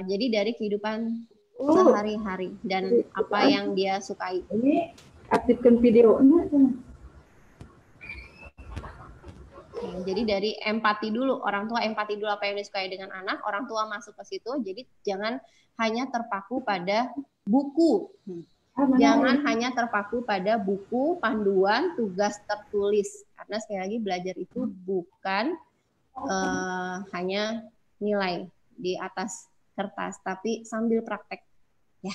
Jadi dari kehidupan sehari-hari dan apa yang dia sukai. Ini aktifkan videonya. Nah, jadi dari empati dulu, orang tua empati dulu apa yang disukai dengan anak, orang tua masuk ke situ. Jadi jangan hanya terpaku pada buku. Jangan hanya terpaku pada buku, panduan, tugas tertulis. Karena sekali lagi belajar itu bukan hanya nilai di atas kertas, tapi sambil praktek. Ya.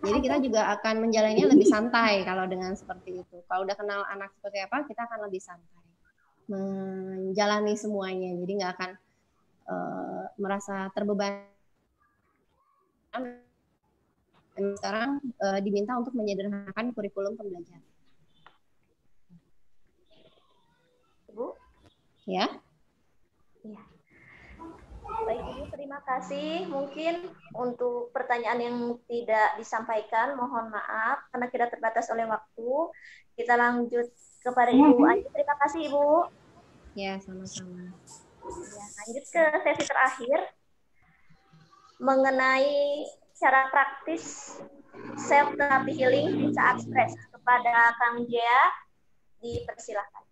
Jadi kita juga akan menjalaninya lebih santai kalau dengan seperti itu. Kalau udah kenal anak seperti apa, kita akan lebih santai menjalani semuanya. Jadi nggak akan merasa terbeban. Sekarang diminta untuk menyederhanakan kurikulum pembelajaran. Ibu? Ya. Iya. Baik Ibu, terima kasih. Mungkin untuk pertanyaan yang tidak disampaikan, mohon maaf karena kita terbatas oleh waktu. Kita lanjut kepada Ibu Ayu. Terima kasih Ibu. Ya, sama-sama. Ya, lanjut ke sesi terakhir mengenai cara praktis self therapy healing saat stres. Kepada Kang Jea, dipersilakan.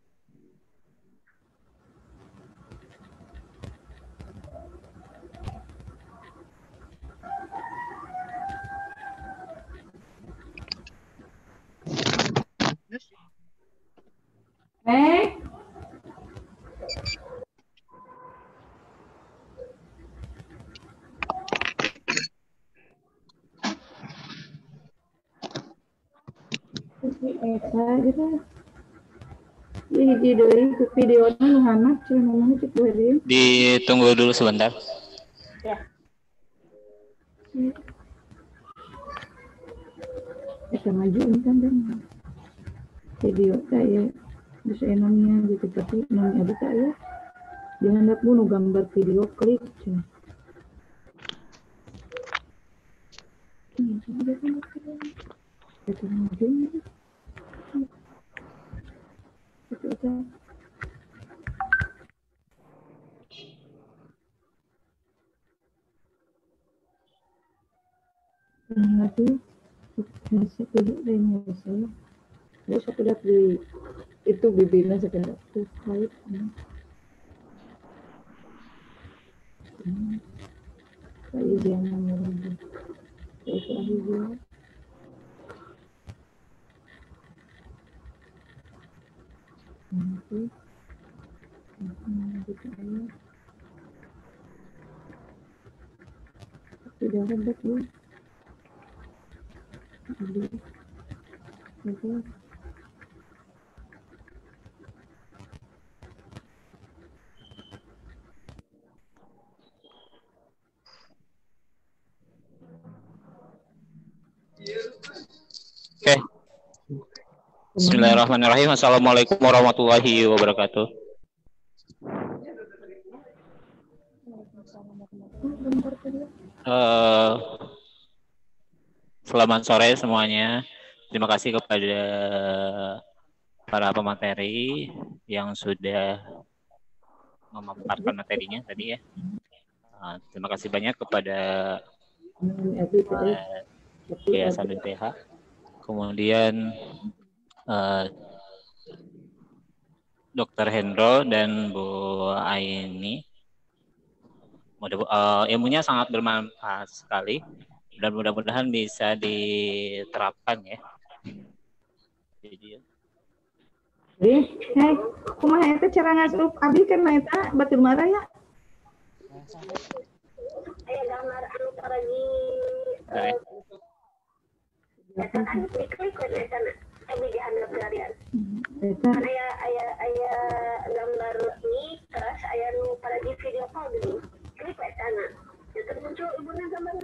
Esa gitu. Hiji deui ke videona nu hanak cenah namanya cek beureum. Ditunggu dulu sebentar. Ya. Kita majuin kan dan video saya bisa enongnya gitu, tapi enongnya bisa ya dihandap nu gambar video klik cenah. Kita majuin. Lagi satu lainnya saya ada satu dari itu bibirnya sekedar tuh kait kayak jangan ngomong terus lagi juga nanti tidak rendah bu Oke. Bismillahirrahmanirrahim. Assalamualaikum warahmatullahi wabarakatuh. Selamat sore semuanya. Terima kasih kepada para pemateri yang sudah memaparkan materinya tadi ya. Terima kasih banyak kepada Yayasan BPH. Kemudian Dr. Hendro dan Bu Aini. Ilmunya sangat bermanfaat sekali dan mudah-mudahan bisa diterapkan ya. Jadi Hei, kumaha eta cara ngasup abdi kan eta batur mara ya? Aya gambar anu paragi. Eta kan klik eta na. Abdi di handap harian. Eta Aya gambar ini terus aya nu paragi video call gini. Klik eta na. Itu muncul ibuna gambar.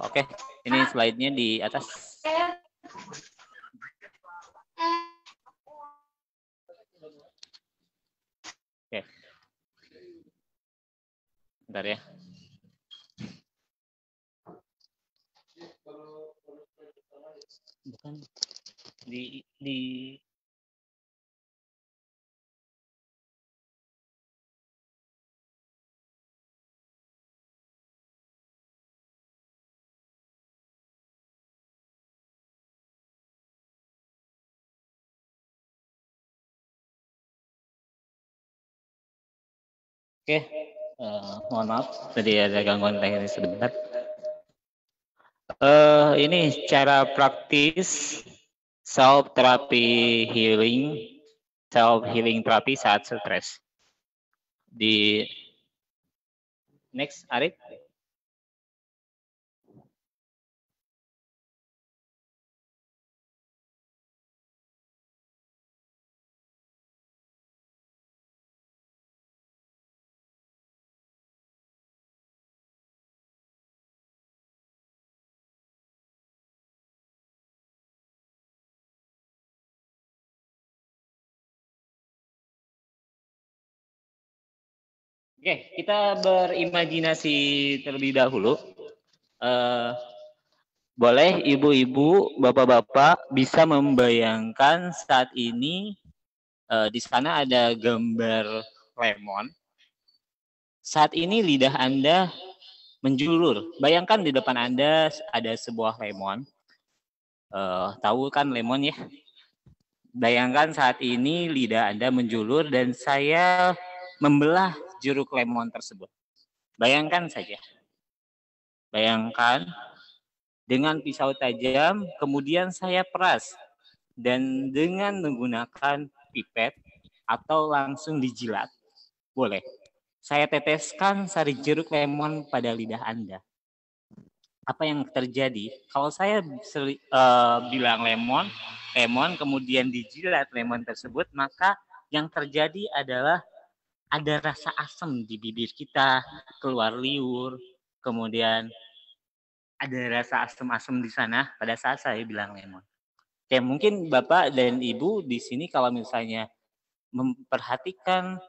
Oke, ini slide-nya di atas. Oke. Bentar ya. Bukan di Oke, mohon maaf tadi ada gangguan teknis sebentar. Ini cara praktis self healing terapi saat stres. Di next, Arif. Oke, kita berimajinasi terlebih dahulu. Boleh ibu-ibu, bapak-bapak bisa membayangkan saat ini di sana ada gambar lemon. Saat ini lidah Anda menjulur. Bayangkan di depan Anda ada sebuah lemon. Tahu kan lemon ya? Bayangkan saat ini lidah Anda menjulur dan saya membelah jeruk lemon tersebut. Bayangkan saja. Bayangkan dengan pisau tajam, kemudian saya peras. Dan dengan menggunakan pipet atau langsung dijilat, boleh. Saya teteskan sari jeruk lemon pada lidah Anda. Apa yang terjadi? Kalau saya bilang lemon, kemudian dijilat lemon tersebut, maka yang terjadi adalah ada rasa asam di bibir kita, keluar liur, kemudian ada rasa asam-asam di sana pada saat saya bilang lemon. Oke, mungkin Bapak dan Ibu di sini kalau misalnya memperhatikan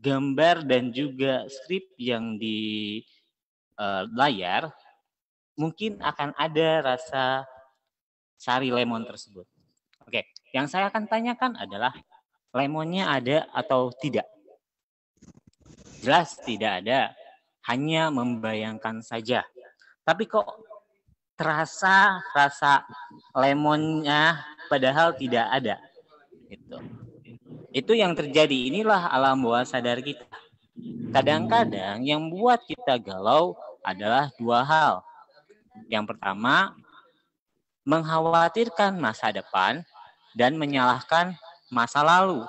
gambar dan juga skrip yang di layar, mungkin akan ada rasa sari lemon tersebut. Oke, yang saya akan tanyakan adalah lemonnya ada atau tidak? Jelas tidak ada, hanya membayangkan saja. Tapi kok terasa rasa lemonnya padahal tidak ada. Itu yang terjadi. Inilah alam bawah sadar kita. Kadang-kadang yang membuat kita galau adalah dua hal. Yang pertama, mengkhawatirkan masa depan dan menyalahkan masa lalu.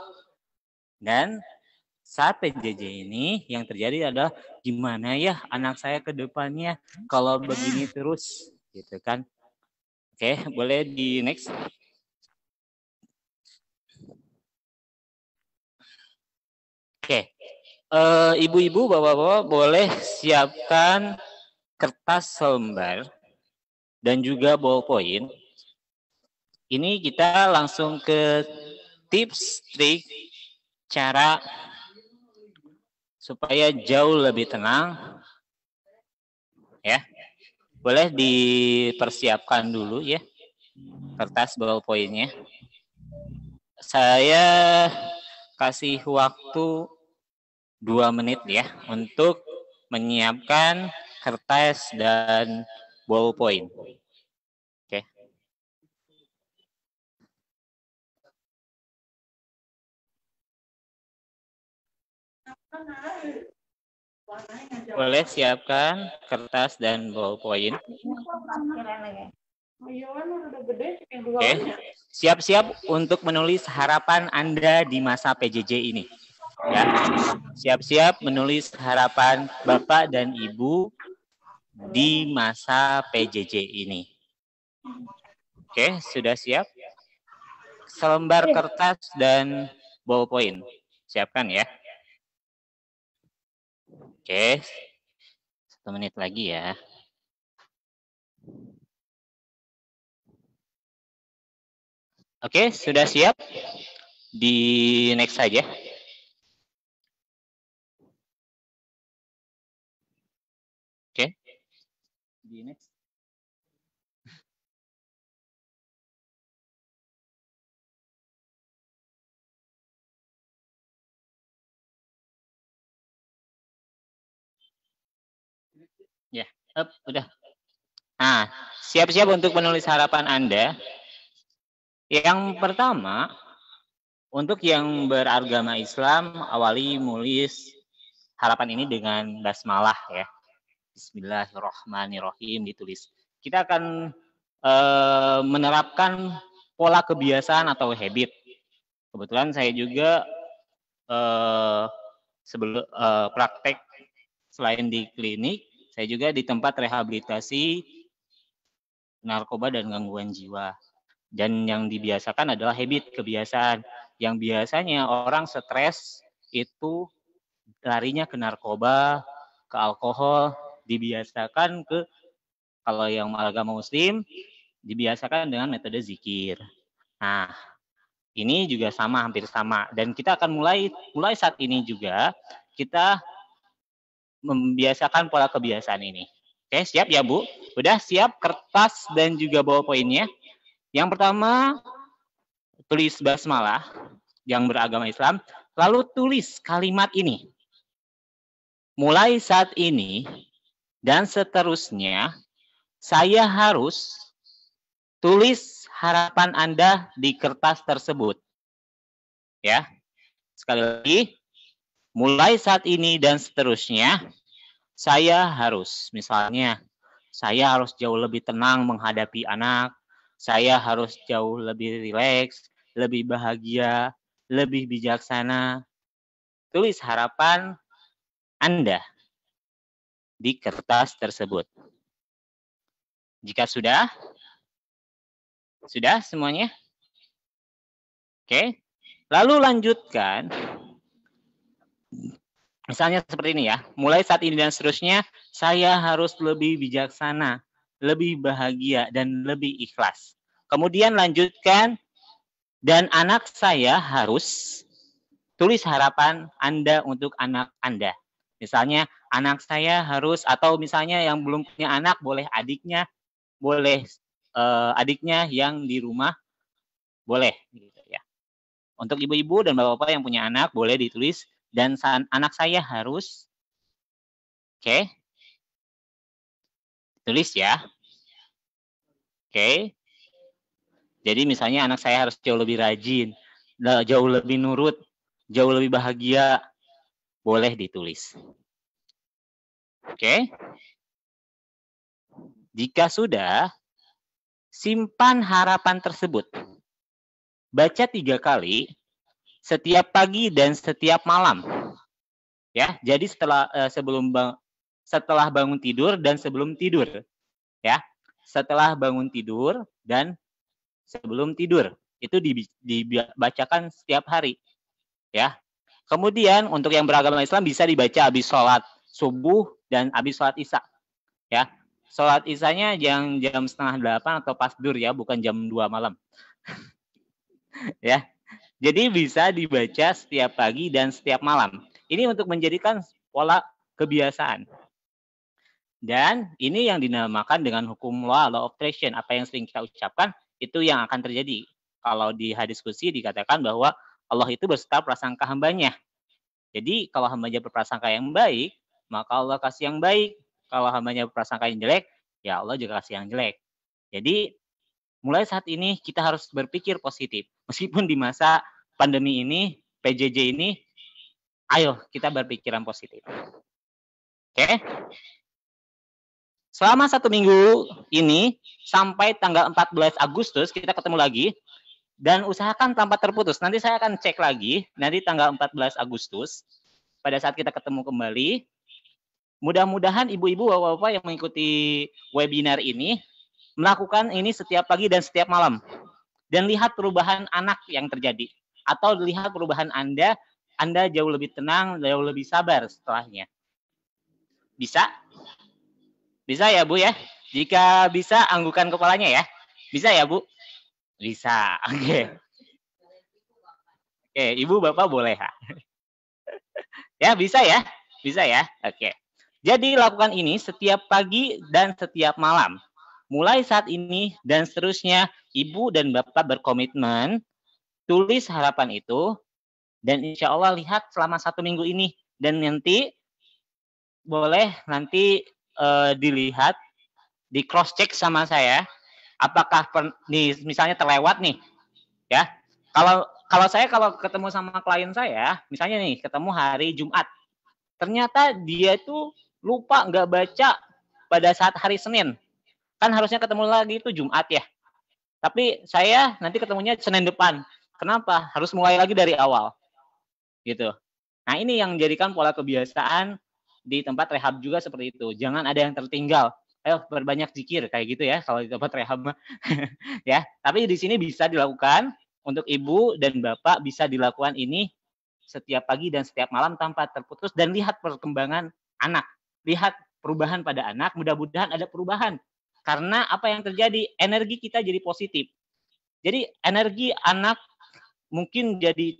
Dan saat PJJ ini yang terjadi adalah gimana ya anak saya ke depannya kalau begini terus, gitu kan. Oke, boleh di next. Oke, ibu-ibu, bapak-bapak boleh siapkan kertas selembar dan juga ballpoint. Ini kita langsung ke tips, trik, cara supaya jauh lebih tenang. Ya, boleh dipersiapkan dulu ya kertas ballpointnya. Saya kasih waktu 2 menit ya untuk menyiapkan kertas dan ballpoint. Oke. Boleh siapkan kertas dan ballpoint. Oke. Siap-siap untuk menulis harapan Anda di masa PJJ ini. Ya. Siap-siap menulis harapan Bapak dan Ibu di masa PJJ ini. Oke, sudah siap? Selembar kertas dan ballpoint. Siapkan ya. Oke. 1 menit lagi ya. Oke, sudah siap? Di next saja. Oke. Di next. Ya, udah. Nah, siap-siap untuk menulis harapan Anda. Yang pertama, untuk yang beragama Islam, awali menulis harapan ini dengan basmalah ya. Bismillahirrahmanirrahim ditulis. Kita akan menerapkan pola kebiasaan atau habit. Kebetulan saya juga sebelum praktek selain di klinik, saya juga di tempat rehabilitasi narkoba dan gangguan jiwa. Dan yang dibiasakan adalah habit, kebiasaan. Yang biasanya orang stres itu larinya ke narkoba, ke alkohol, dibiasakan ke, kalau yang agama Muslim, dibiasakan dengan metode zikir. Nah, ini juga sama, hampir sama. Dan kita akan mulai saat ini juga, kita membiasakan pola kebiasaan ini. Oke, siap ya Bu? Udah siap kertas dan juga ballpointnya? Yang pertama, tulis basmalah yang beragama Islam, lalu tulis kalimat ini. Mulai saat ini dan seterusnya, saya harus tulis harapan Anda di kertas tersebut. Ya, sekali lagi, mulai saat ini dan seterusnya, saya harus, misalnya, saya harus jauh lebih tenang menghadapi anak, saya harus jauh lebih rileks, lebih bahagia, lebih bijaksana. Tulis harapan Anda di kertas tersebut. Jika sudah semuanya? Oke, lalu lanjutkan. Misalnya seperti ini ya, mulai saat ini dan seterusnya, saya harus lebih bijaksana, lebih bahagia, dan lebih ikhlas. Kemudian lanjutkan, dan anak saya harus, tulis harapan Anda untuk anak Anda. Misalnya anak saya harus, atau misalnya yang belum punya anak, boleh adiknya, boleh adiknya yang di rumah, boleh. Gitu ya. Untuk ibu-ibu dan bapak-bapak yang punya anak, boleh ditulis, dan anak saya harus, oke, tulis ya. Oke. Jadi misalnya anak saya harus jauh lebih rajin, jauh lebih nurut, jauh lebih bahagia, boleh ditulis. Oke. Jika sudah, simpan harapan tersebut. Baca 3 kali, setiap pagi dan setiap malam. Ya, jadi setelah bangun tidur dan sebelum tidur. Ya, setelah bangun tidur dan sebelum tidur. Itu dibacakan setiap hari. Ya. Kemudian untuk yang beragama Islam bisa dibaca habis sholat subuh dan habis sholat isya. Ya. Sholat isyanya jam 7:30 atau pas dur ya, bukan jam 2 malam. Ya. Jadi bisa dibaca setiap pagi dan setiap malam. Ini untuk menjadikan pola kebiasaan. Dan ini yang dinamakan dengan hukum law of attraction. Apa yang sering kita ucapkan, itu yang akan terjadi. Kalau di hadis qudsi dikatakan bahwa Allah itu berserta prasangka hambanya. Jadi kalau hambanya berprasangka yang baik, maka Allah kasih yang baik. Kalau hambanya berprasangka yang jelek, ya Allah juga kasih yang jelek. Jadi mulai saat ini kita harus berpikir positif. Meskipun di masa pandemi ini, PJJ ini, ayo kita berpikiran positif. Oke? Selama 1 minggu ini, sampai tanggal 14 Agustus, kita ketemu lagi. Dan usahakan tanpa terputus. Nanti saya akan cek lagi, nanti tanggal 14 Agustus, pada saat kita ketemu kembali. Mudah-mudahan ibu-ibu, bapak-bapak yang mengikuti webinar ini, melakukan ini setiap pagi dan setiap malam. Dan lihat perubahan anak yang terjadi. Atau lihat perubahan Anda jauh lebih tenang, jauh lebih sabar setelahnya. Bisa? Bisa ya Bu ya? Jika bisa, anggukan kepalanya ya. Bisa ya Bu? Bisa. Oke. Oke, Ibu Bapak boleh ya? Ya, bisa ya? Bisa ya? Oke. Jadi lakukan ini setiap pagi dan setiap malam. Mulai saat ini dan seterusnya, Ibu dan Bapak berkomitmen, tulis harapan itu, dan insya Allah lihat selama 1 minggu ini. Dan nanti, boleh nanti dilihat, di cross check sama saya, apakah misalnya terlewat nih, ya. Kalau saya ketemu sama klien saya, misalnya nih ketemu hari Jumat, ternyata dia itu lupa nggak baca pada saat hari Senin, kan harusnya ketemu lagi itu Jumat ya. Tapi saya nanti ketemunya Senin depan. Kenapa? Harus mulai lagi dari awal, gitu. Nah ini yang menjadikan pola kebiasaan di tempat rehab juga seperti itu. Jangan ada yang tertinggal. Ayo berbanyak zikir kayak gitu ya kalau di tempat rehab. Ya, tapi di sini bisa dilakukan untuk ibu dan bapak, bisa dilakukan ini setiap pagi dan setiap malam tanpa terputus, dan lihat perkembangan anak. Lihat perubahan pada anak, mudah-mudahan ada perubahan. Karena apa yang terjadi? Energi kita jadi positif. Jadi energi anak mungkin jadi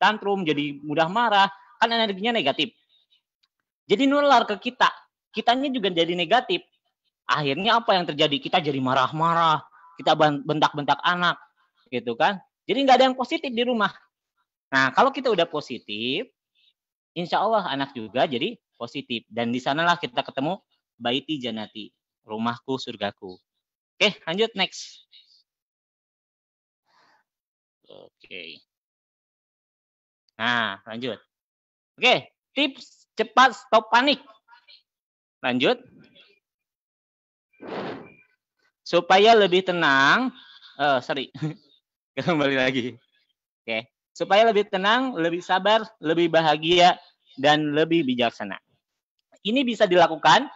tantrum, jadi mudah marah, kan energinya negatif. Jadi nular ke kita. Kitanya juga jadi negatif. Akhirnya apa yang terjadi? Kita jadi marah-marah, kita bentak-bentak anak, gitu kan. Jadi nggak ada yang positif di rumah. Nah, kalau kita udah positif, insya Allah anak juga jadi positif. Dan di sanalah kita ketemu baiti janati, rumahku surgaku. Oke, lanjut next. Oke. Nah, lanjut. Oke, tips cepat stop panik. Lanjut. Supaya lebih tenang, kembali lagi. Oke. Supaya lebih tenang, lebih sabar, lebih bahagia, dan lebih bijaksana. Ini bisa dilakukan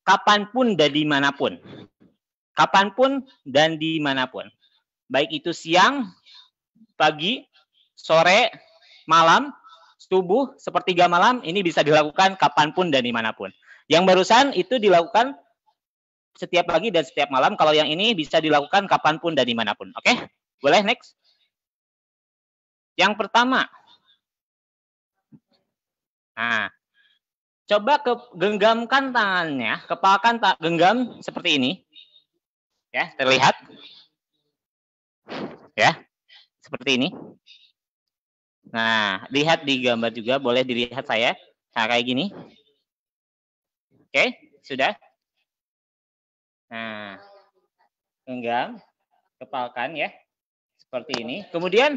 kapanpun dan dimanapun. Kapanpun dan dimanapun. Baik itu siang, pagi, sore, malam, subuh, sepertiga malam, ini bisa dilakukan kapanpun dan dimanapun. Yang barusan itu dilakukan setiap pagi dan setiap malam. Kalau yang ini bisa dilakukan kapanpun dan dimanapun. Oke? Boleh next? Yang pertama. Nah, coba genggamkan tangannya, kepalkan genggam seperti ini. Ya, terlihat? Ya, seperti ini. Nah, lihat di gambar juga, boleh dilihat saya. Nah, kayak gini. Oke, sudah. Nah, genggam. Kepalkan ya. Seperti ini. Kemudian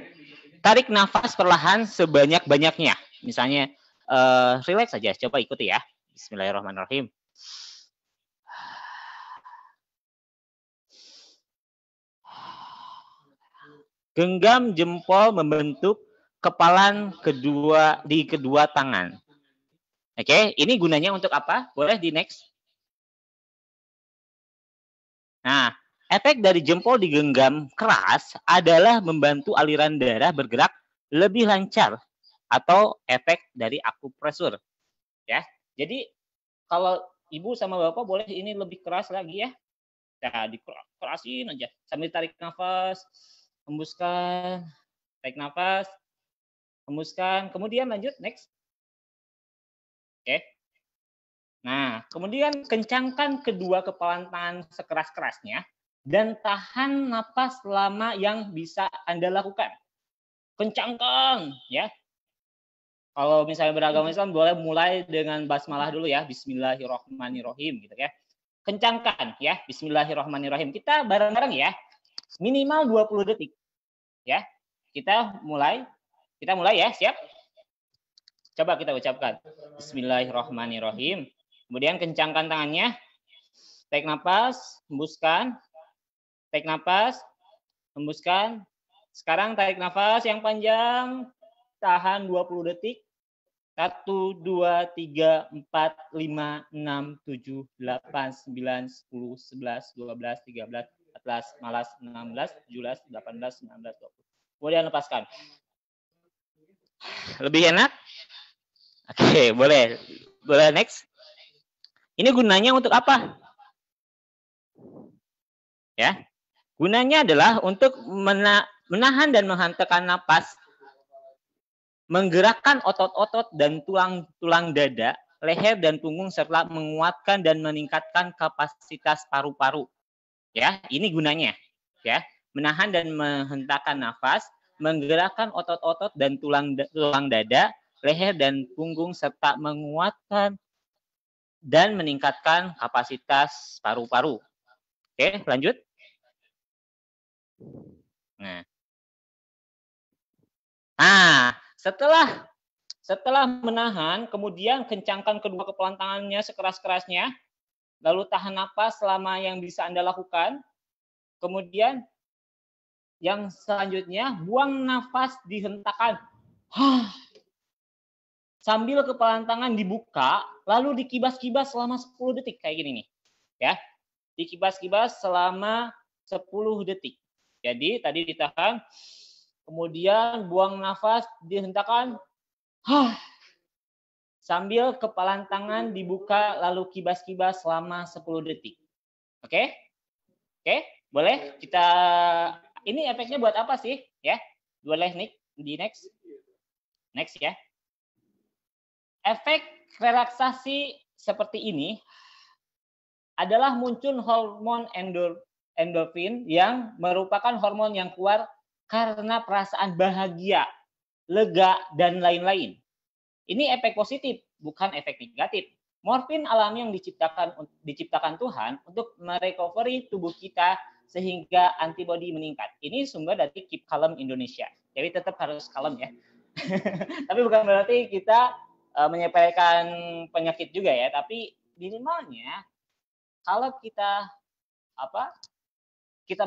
tarik nafas perlahan sebanyak-banyaknya. Misalnya relax saja. Coba ikuti ya. Bismillahirrahmanirrahim. Genggam jempol membentuk kepalan di kedua tangan. Oke, ini gunanya untuk apa? Boleh di next. Nah, efek dari jempol digenggam keras adalah membantu aliran darah bergerak lebih lancar atau efek dari akupresur. Ya, jadi kalau ibu sama bapak boleh ini lebih keras lagi ya. Nah, dikerasin aja sambil tarik nafas, hembuskan, tarik nafas, hembuskan, kemudian lanjut next. Oke. Nah, kemudian kencangkan kedua kepalan tangan sekeras-kerasnya dan tahan napas lama yang bisa Anda lakukan. Kencangkan ya. Kalau misalnya beragama Islam boleh mulai dengan basmalah dulu ya, bismillahirrahmanirrahim gitu ya. Kencangkan ya, bismillahirrahmanirrahim. Kita bareng-bareng ya. Minimal 20 detik. Ya. Kita mulai ya, siap? Coba kita ucapkan bismillahirrahmanirrahim. Kemudian kencangkan tangannya. Tarik nafas, hembuskan. Tarik nafas, hembuskan. Sekarang tarik nafas yang panjang. Tahan 20 detik. 1, 2, 3, 4, 5, 6, 7, 8, 9, 10, 11, 12, 13, 14, 15, 16, 17, 18, 19, 20. Kemudian lepaskan. Lebih enak? Oke, boleh. Boleh next. Ini gunanya untuk apa? Ya. Gunanya adalah untuk menahan dan menghentakan napas, menggerakkan otot-otot dan tulang dada, leher dan punggung serta menguatkan dan meningkatkan kapasitas paru-paru. Ya, ini gunanya. Ya, menahan dan menghentakan nafas, menggerakkan otot-otot dan tulang dada, leher dan punggung serta menguatkan dan meningkatkan kapasitas paru-paru. Oke, lanjut. Nah, setelah menahan, kemudian kencangkan kedua kepalan tangannya sekeras-kerasnya, lalu tahan napas selama yang bisa Anda lakukan. Kemudian yang selanjutnya, buang nafas dihentakan. Sambil kepalan tangan dibuka, lalu dikibas-kibas selama 10 detik kayak gini nih. Ya. Dikibas-kibas selama 10 detik. Jadi tadi ditahan, kemudian buang nafas dihentakan. Sambil kepalan tangan dibuka lalu kibas-kibas selama 10 detik. Oke? Oke, boleh kita ini efeknya buat apa sih? Ya. Boleh di next. Next ya. Efek relaksasi seperti ini adalah muncul hormon endorfin yang merupakan hormon yang keluar karena perasaan bahagia, lega, dan lain-lain. Ini efek positif, bukan efek negatif. Morfin alami yang diciptakan Tuhan untuk merecovery tubuh kita sehingga antibodi meningkat. Ini sumber dari Keep Calm Indonesia. Jadi tetap harus kalem ya. Tapi bukan berarti kita menyepelekan penyakit juga ya, tapi minimalnya kalau kita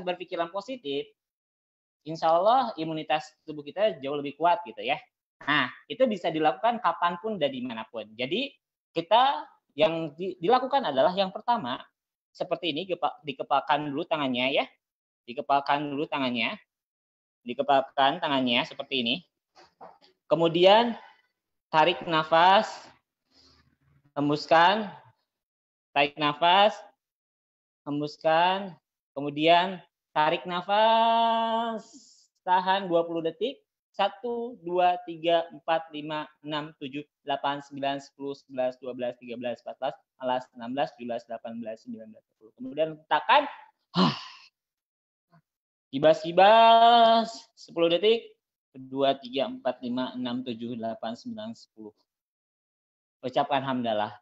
berpikiran positif, insya Allah imunitas tubuh kita jauh lebih kuat gitu ya. Nah, itu bisa dilakukan kapanpun dan dimanapun. Jadi kita yang dilakukan adalah yang pertama seperti ini, dikepalkan dulu tangannya ya, dikepalkan tangannya seperti ini. Kemudian tarik nafas, hembuskan, tarik nafas, hembuskan, kemudian tarik nafas, tahan 20 detik. 1, 2, 3, 4, 5, 6, 7, 8, 9, 10, 11, 12, 13, 14, 15, 16, 17, 18, 19, 20. Kemudian letakkan. Kibas-kibas 10 detik. 2, 3, 4, 5, 6, 7, 8, 9, 10. Ucapkan hamdalah.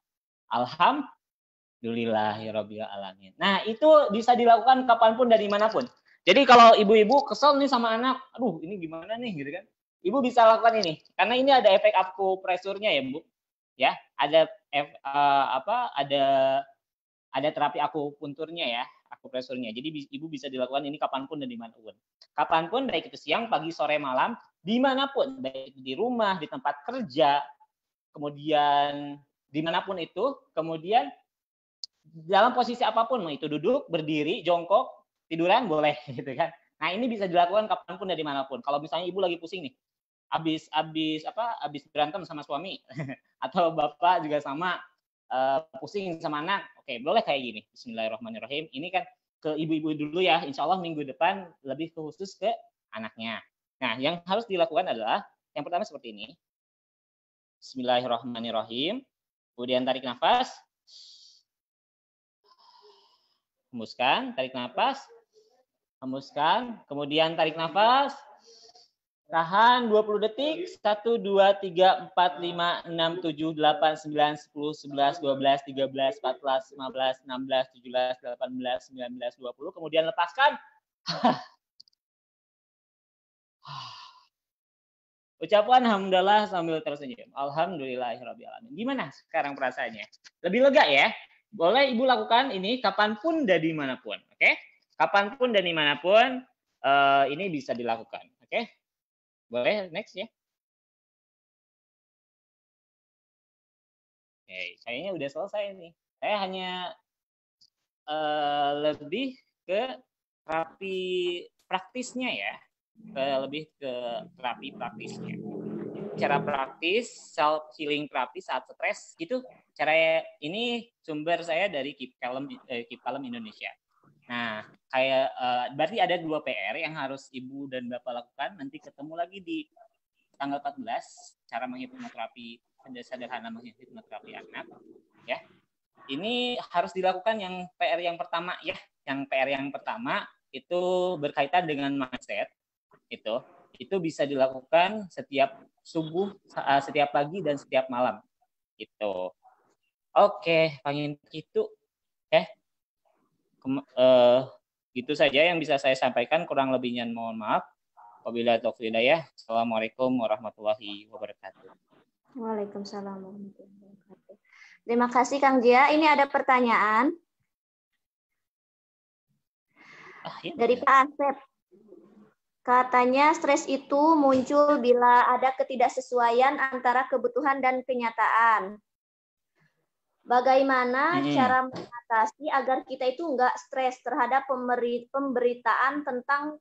Alhamdulillahirabbil alamin. Nah, itu bisa dilakukan kapanpun dan dimanapun. Jadi kalau ibu-ibu kesel nih sama anak, aduh ini gimana nih gitu kan. Ibu bisa lakukan ini karena ini ada efek akupresurnya ya, Bu. Ya, ada ada terapi akupunturnya ya, akupresurnya. Jadi ibu bisa dilakukan ini kapanpun dan dimanapun. Kapanpun, baik itu siang, pagi, sore, malam, dimanapun, baik itu di rumah, di tempat kerja, kemudian dimanapun itu, kemudian dalam posisi apapun, mau itu duduk, berdiri, jongkok, tiduran boleh, gitu kan. Nah ini bisa dilakukan kapanpun dan dimanapun. Kalau misalnya ibu lagi pusing nih, habis berantem sama suami, atau bapak juga sama, pusing sama anak, oke, boleh kayak gini. Bismillahirrahmanirrahim. Ini kan ke ibu-ibu dulu ya. Insya Allah minggu depan lebih khusus ke anaknya. Nah, yang harus dilakukan adalah yang pertama seperti ini. Bismillahirrahmanirrahim. Kemudian tarik nafas. Hembuskan, tarik nafas. Hembuskan, kemudian tarik nafas. Tahan 20 detik. 1, 2, 3, 4, 5, 6, 7, 8, 9, 10, 11, 12, 13, 14, 15, 16, 17, 18, 19, 20. Kemudian lepaskan. Ucapan alhamdulillah sambil tersenyum. Alhamdulillahirrahmanirrahim. Gimana sekarang perasaannya? Lebih lega ya? Boleh ibu lakukan ini kapanpun dan dimanapun. Oke? Kapanpun dan dimanapun ini bisa dilakukan. Oke? Boleh next ya? Oke, kayaknya udah selesai nih. Saya hanya lebih ke terapi praktisnya ya. Lebih ke terapi praktisnya. Cara praktis self healing terapi saat stres itu cara ini sumber saya dari Keep Calm Indonesia. Nah, kayak berarti ada 2 PR yang harus ibu dan bapak lakukan. Nanti ketemu lagi di tanggal 14 cara menghipnoterapi sederhana menghipnoterapi anak. Ya, ini harus dilakukan yang PR yang pertama ya. Yang PR yang pertama itu berkaitan dengan mindset. Itu bisa dilakukan setiap subuh, setiap pagi dan setiap malam. Gitu. Oke, pengen gitu. Gitu saja yang bisa saya sampaikan, kurang lebihnya mohon maaf. Wabillahi taufiq hidayah. Assalamualaikum warahmatullahi wabarakatuh. Waalaikumsalam warahmatullahi wabarakatuh. Terima kasih Kang Jia. Ini ada pertanyaan dari Pak Asep. Katanya stres itu muncul bila ada ketidaksesuaian antara kebutuhan dan kenyataan. Bagaimana cara mengatasi agar kita itu enggak stres terhadap pemberitaan tentang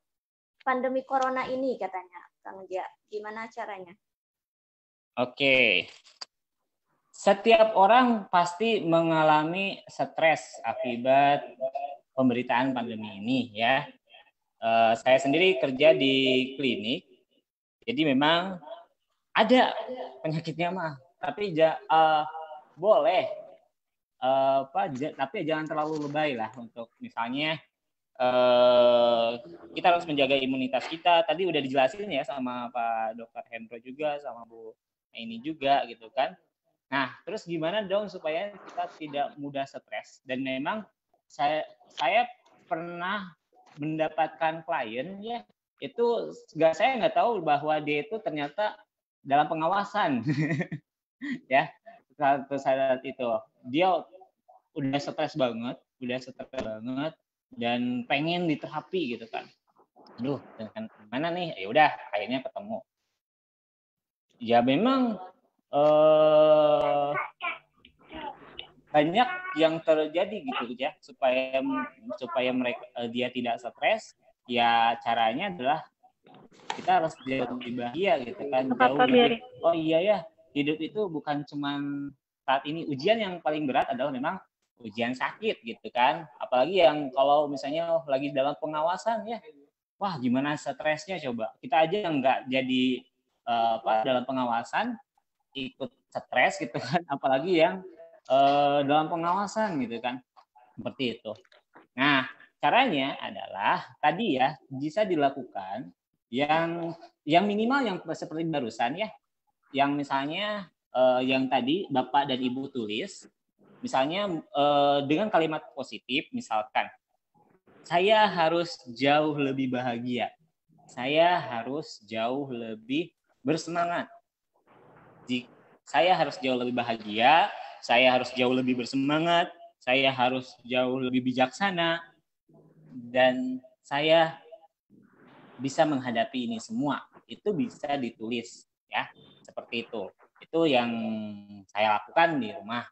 pandemi corona ini, katanya Kang Jia. Gimana caranya? Oke. Setiap orang pasti mengalami stres akibat pemberitaan pandemi ini ya. Saya sendiri kerja di klinik, jadi memang ada penyakitnya mah, tapi boleh, tapi jangan terlalu lebay lah untuk misalnya kita harus menjaga imunitas kita. Tadi udah dijelasin ya sama Pak Dr. Hendro juga, sama Bu ini juga gitu kan. Nah, terus gimana dong supaya kita tidak mudah stres? Dan memang saya pernah mendapatkan klien ya, itu saya nggak tahu bahwa dia itu ternyata dalam pengawasan. Ya, saat itu dia udah stres banget dan pengen diterapi gitu kan. Aduh, mana nih? Ya udah, akhirnya ketemu. Ya memang banyak yang terjadi gitu ya, supaya dia tidak stres. Ya caranya adalah kita harus lebih bahagia gitu kan. Oh iya ya, hidup itu bukan cuman saat ini. Ujian yang paling berat adalah memang ujian sakit gitu kan. Apalagi yang kalau misalnya lagi dalam pengawasan ya, wah gimana stresnya coba. Kita aja nggak jadi dalam pengawasan ikut stres gitu kan, apalagi yang dalam pengawasan gitu kan, seperti itu. Nah, caranya adalah tadi ya, bisa dilakukan yang minimal yang seperti barusan ya, yang misalnya yang tadi Bapak dan Ibu tulis, misalnya dengan kalimat positif, misalkan saya harus jauh lebih bahagia. Saya harus jauh lebih bersemangat. Saya harus jauh lebih bahagia, saya harus jauh lebih bersemangat, saya harus jauh lebih bijaksana, dan saya bisa menghadapi ini semua. Itu bisa ditulis, ya, seperti itu. Itu yang saya lakukan di rumah,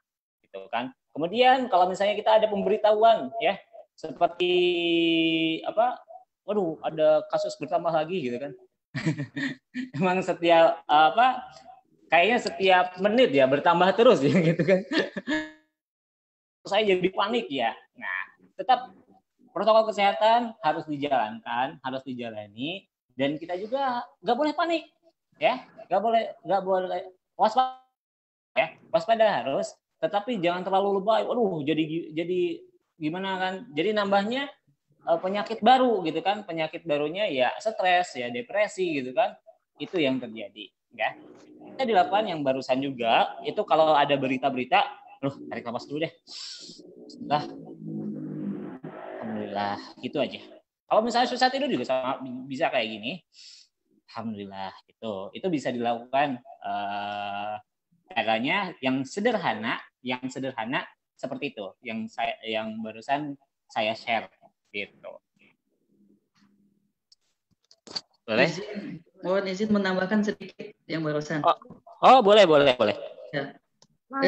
gitu kan. Kemudian kalau misalnya kita ada pemberitahuan, ya, seperti apa? Waduh, ada kasus bertambah lagi, gitu kan. Emang setiap kayaknya setiap menit ya bertambah terus ya gitu kan. Saya jadi panik ya. Nah, tetap protokol kesehatan harus dijalankan, harus dijalani, dan kita juga nggak boleh panik, ya, nggak boleh waspada, ya, waspada harus, tetapi jangan terlalu lebay. Waduh, jadi gimana kan? Jadi nambahnya penyakit baru gitu kan, penyakit barunya ya stres, ya depresi gitu kan, itu yang terjadi, ya. Kita di lapangan yang barusan juga itu kalau ada berita-berita, tarik nafas dulu deh. Nah, alhamdulillah, gitu aja. Kalau misalnya susah tidur juga sama, bisa kayak gini. Alhamdulillah, itu bisa dilakukan caranya yang sederhana seperti itu, yang barusan saya share gitu. Boleh? Mohon izin menambahkan sedikit yang barusan. Oh, boleh. Ya.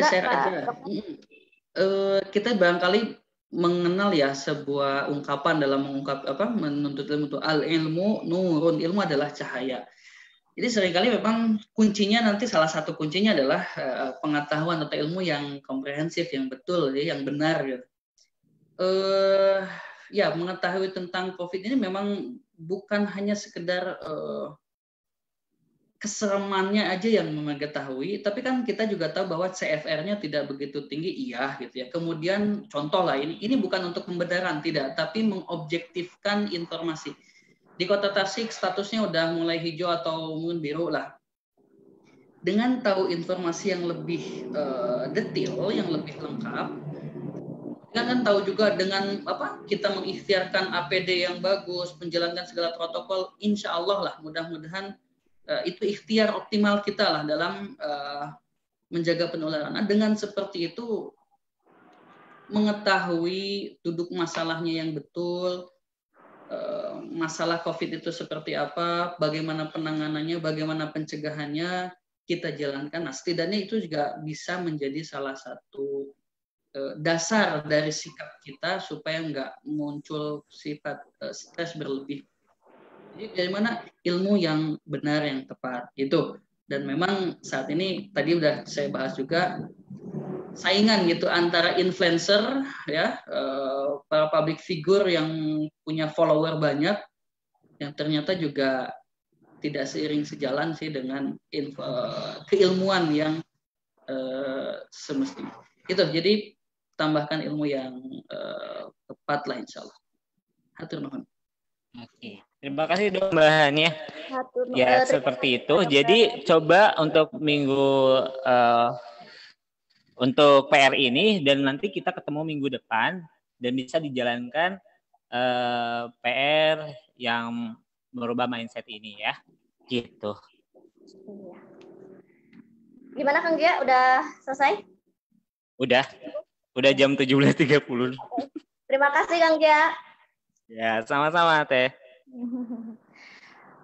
Share aja. Kita barangkali mengenal ya sebuah ungkapan dalam mengungkap menuntut ilmu itu, al ilmu nurun, ilmu adalah cahaya. Jadi seringkali memang kuncinya nanti salah satu kuncinya adalah pengetahuan atau ilmu yang komprehensif, yang betul, ya, yang benar. Gitu. Ya, mengetahui tentang COVID ini memang bukan hanya sekedar keseremannya aja yang mengetahui, tapi kan kita juga tahu bahwa CFR-nya tidak begitu tinggi, iya gitu ya. Kemudian contoh lah, ini bukan untuk pembenaran, tidak, tapi mengobjektifkan informasi. Di Kota Tasik statusnya udah mulai hijau atau mungkin biru lah. Dengan tahu informasi yang lebih detail, yang lebih lengkap, kan tahu juga dengan kita mengikhtiarkan APD yang bagus, menjalankan segala protokol, insya Allah lah, mudah-mudahan itu ikhtiar optimal kita lah dalam menjaga penularan. Nah, dengan seperti itu, mengetahui duduk masalahnya yang betul, masalah COVID itu seperti apa, bagaimana penanganannya, bagaimana pencegahannya, kita jalankan. Nah, setidaknya itu juga bisa menjadi salah satu dasar dari sikap kita supaya nggak muncul sifat stres berlebih. Jadi dari mana ilmu yang benar, yang tepat itu. Dan memang saat ini tadi udah saya bahas juga saingan gitu antara influencer, ya, para public figure yang punya follower banyak, yang ternyata juga tidak seiring sejalan sih dengan keilmuan yang semestinya. Itu jadi tambahkan ilmu yang tepat lah, insya Allah. Hatur nuhun. Oke, terima kasih dong Mbak Hania. Ya seperti itu. Jadi coba untuk untuk PR ini, dan nanti kita ketemu minggu depan dan bisa dijalankan PR yang merubah mindset ini ya. Gitu. Gimana Kang Gia? Udah selesai? Udah jam 17.30. Terima kasih Kang Gia. Ya, sama-sama Teh.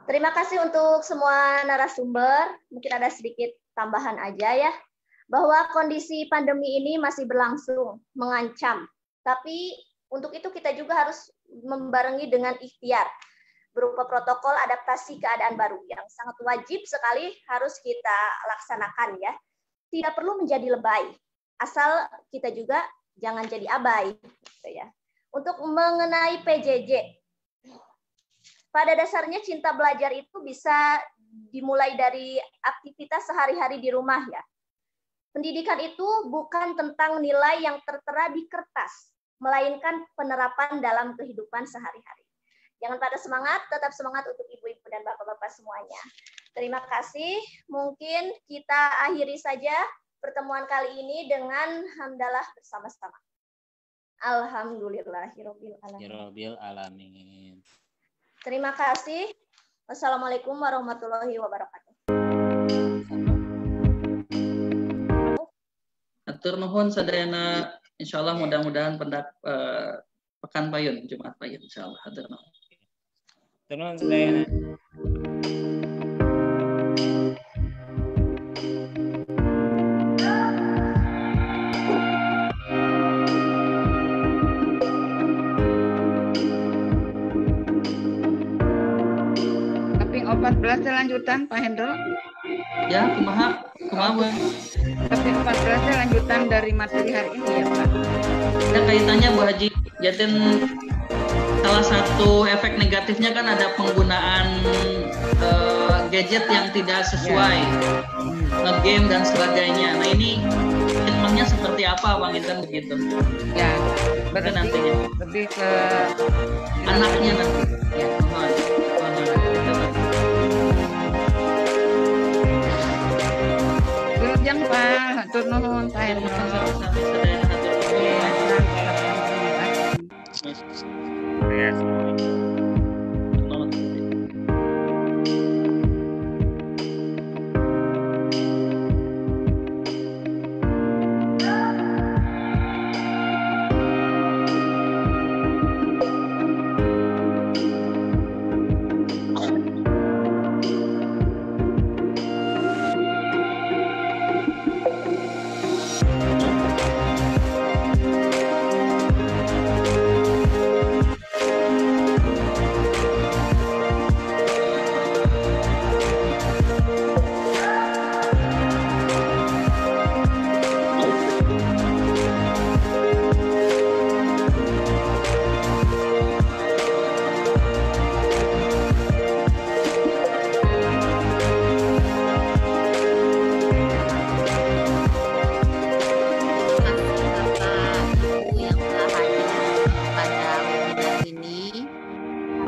Terima kasih untuk semua narasumber. Mungkin ada sedikit tambahan aja ya, bahwa kondisi pandemi ini masih berlangsung, mengancam. Tapi untuk itu kita juga harus membarengi dengan ikhtiar berupa protokol adaptasi keadaan baru yang sangat wajib sekali harus kita laksanakan ya. Tidak perlu menjadi lebay, asal kita juga jangan jadi abai, gitu ya. Untuk mengenai PJJ, pada dasarnya cinta belajar itu bisa dimulai dari aktivitas sehari-hari di rumah ya. Pendidikan itu bukan tentang nilai yang tertera di kertas, melainkan penerapan dalam kehidupan sehari-hari. Jangan pada semangat, tetap semangat untuk ibu-ibu dan bapak-bapak semuanya. Terima kasih. Mungkin kita akhiri saja pertemuan kali ini dengan hamdalah bersama-sama. Alhamdulillahirabbil alamin. Terima kasih. Wassalamualaikum warahmatullahi wabarakatuh. Atur nuhun sadayana, insyaallah mudah-mudahan pekan payun Jumat payun insyaallah. Atur nuhun. Atur nuhun sadayana. Kaping 14 lanjutan Pak Hendro. Ya, kumaha Bang. Kaping 14 lanjutan dari materi hari ini ya Pak. Ya kaitannya Bu Haji, jatin salah satu efek negatifnya kan ada penggunaan gadget yang tidak sesuai, nge-game dan sebagainya. Nah ini treatmentnya seperti apa Bang Intan begitu? Ya, berarti nantinya lebih ke anaknya nanti. Ya, Mohon. Wilujeng Pak, hatur nuhun Pak Hendro. Sampai sadayana hatur nuhun. Ya.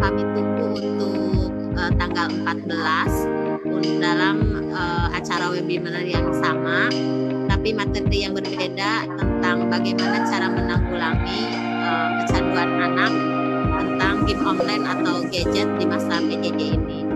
Kami tunggu untuk tanggal 14 dalam acara webinar yang sama, tapi materi yang berbeda tentang bagaimana cara menanggulangi kecanduan anak tentang game online atau gadget di masa PJJ ini.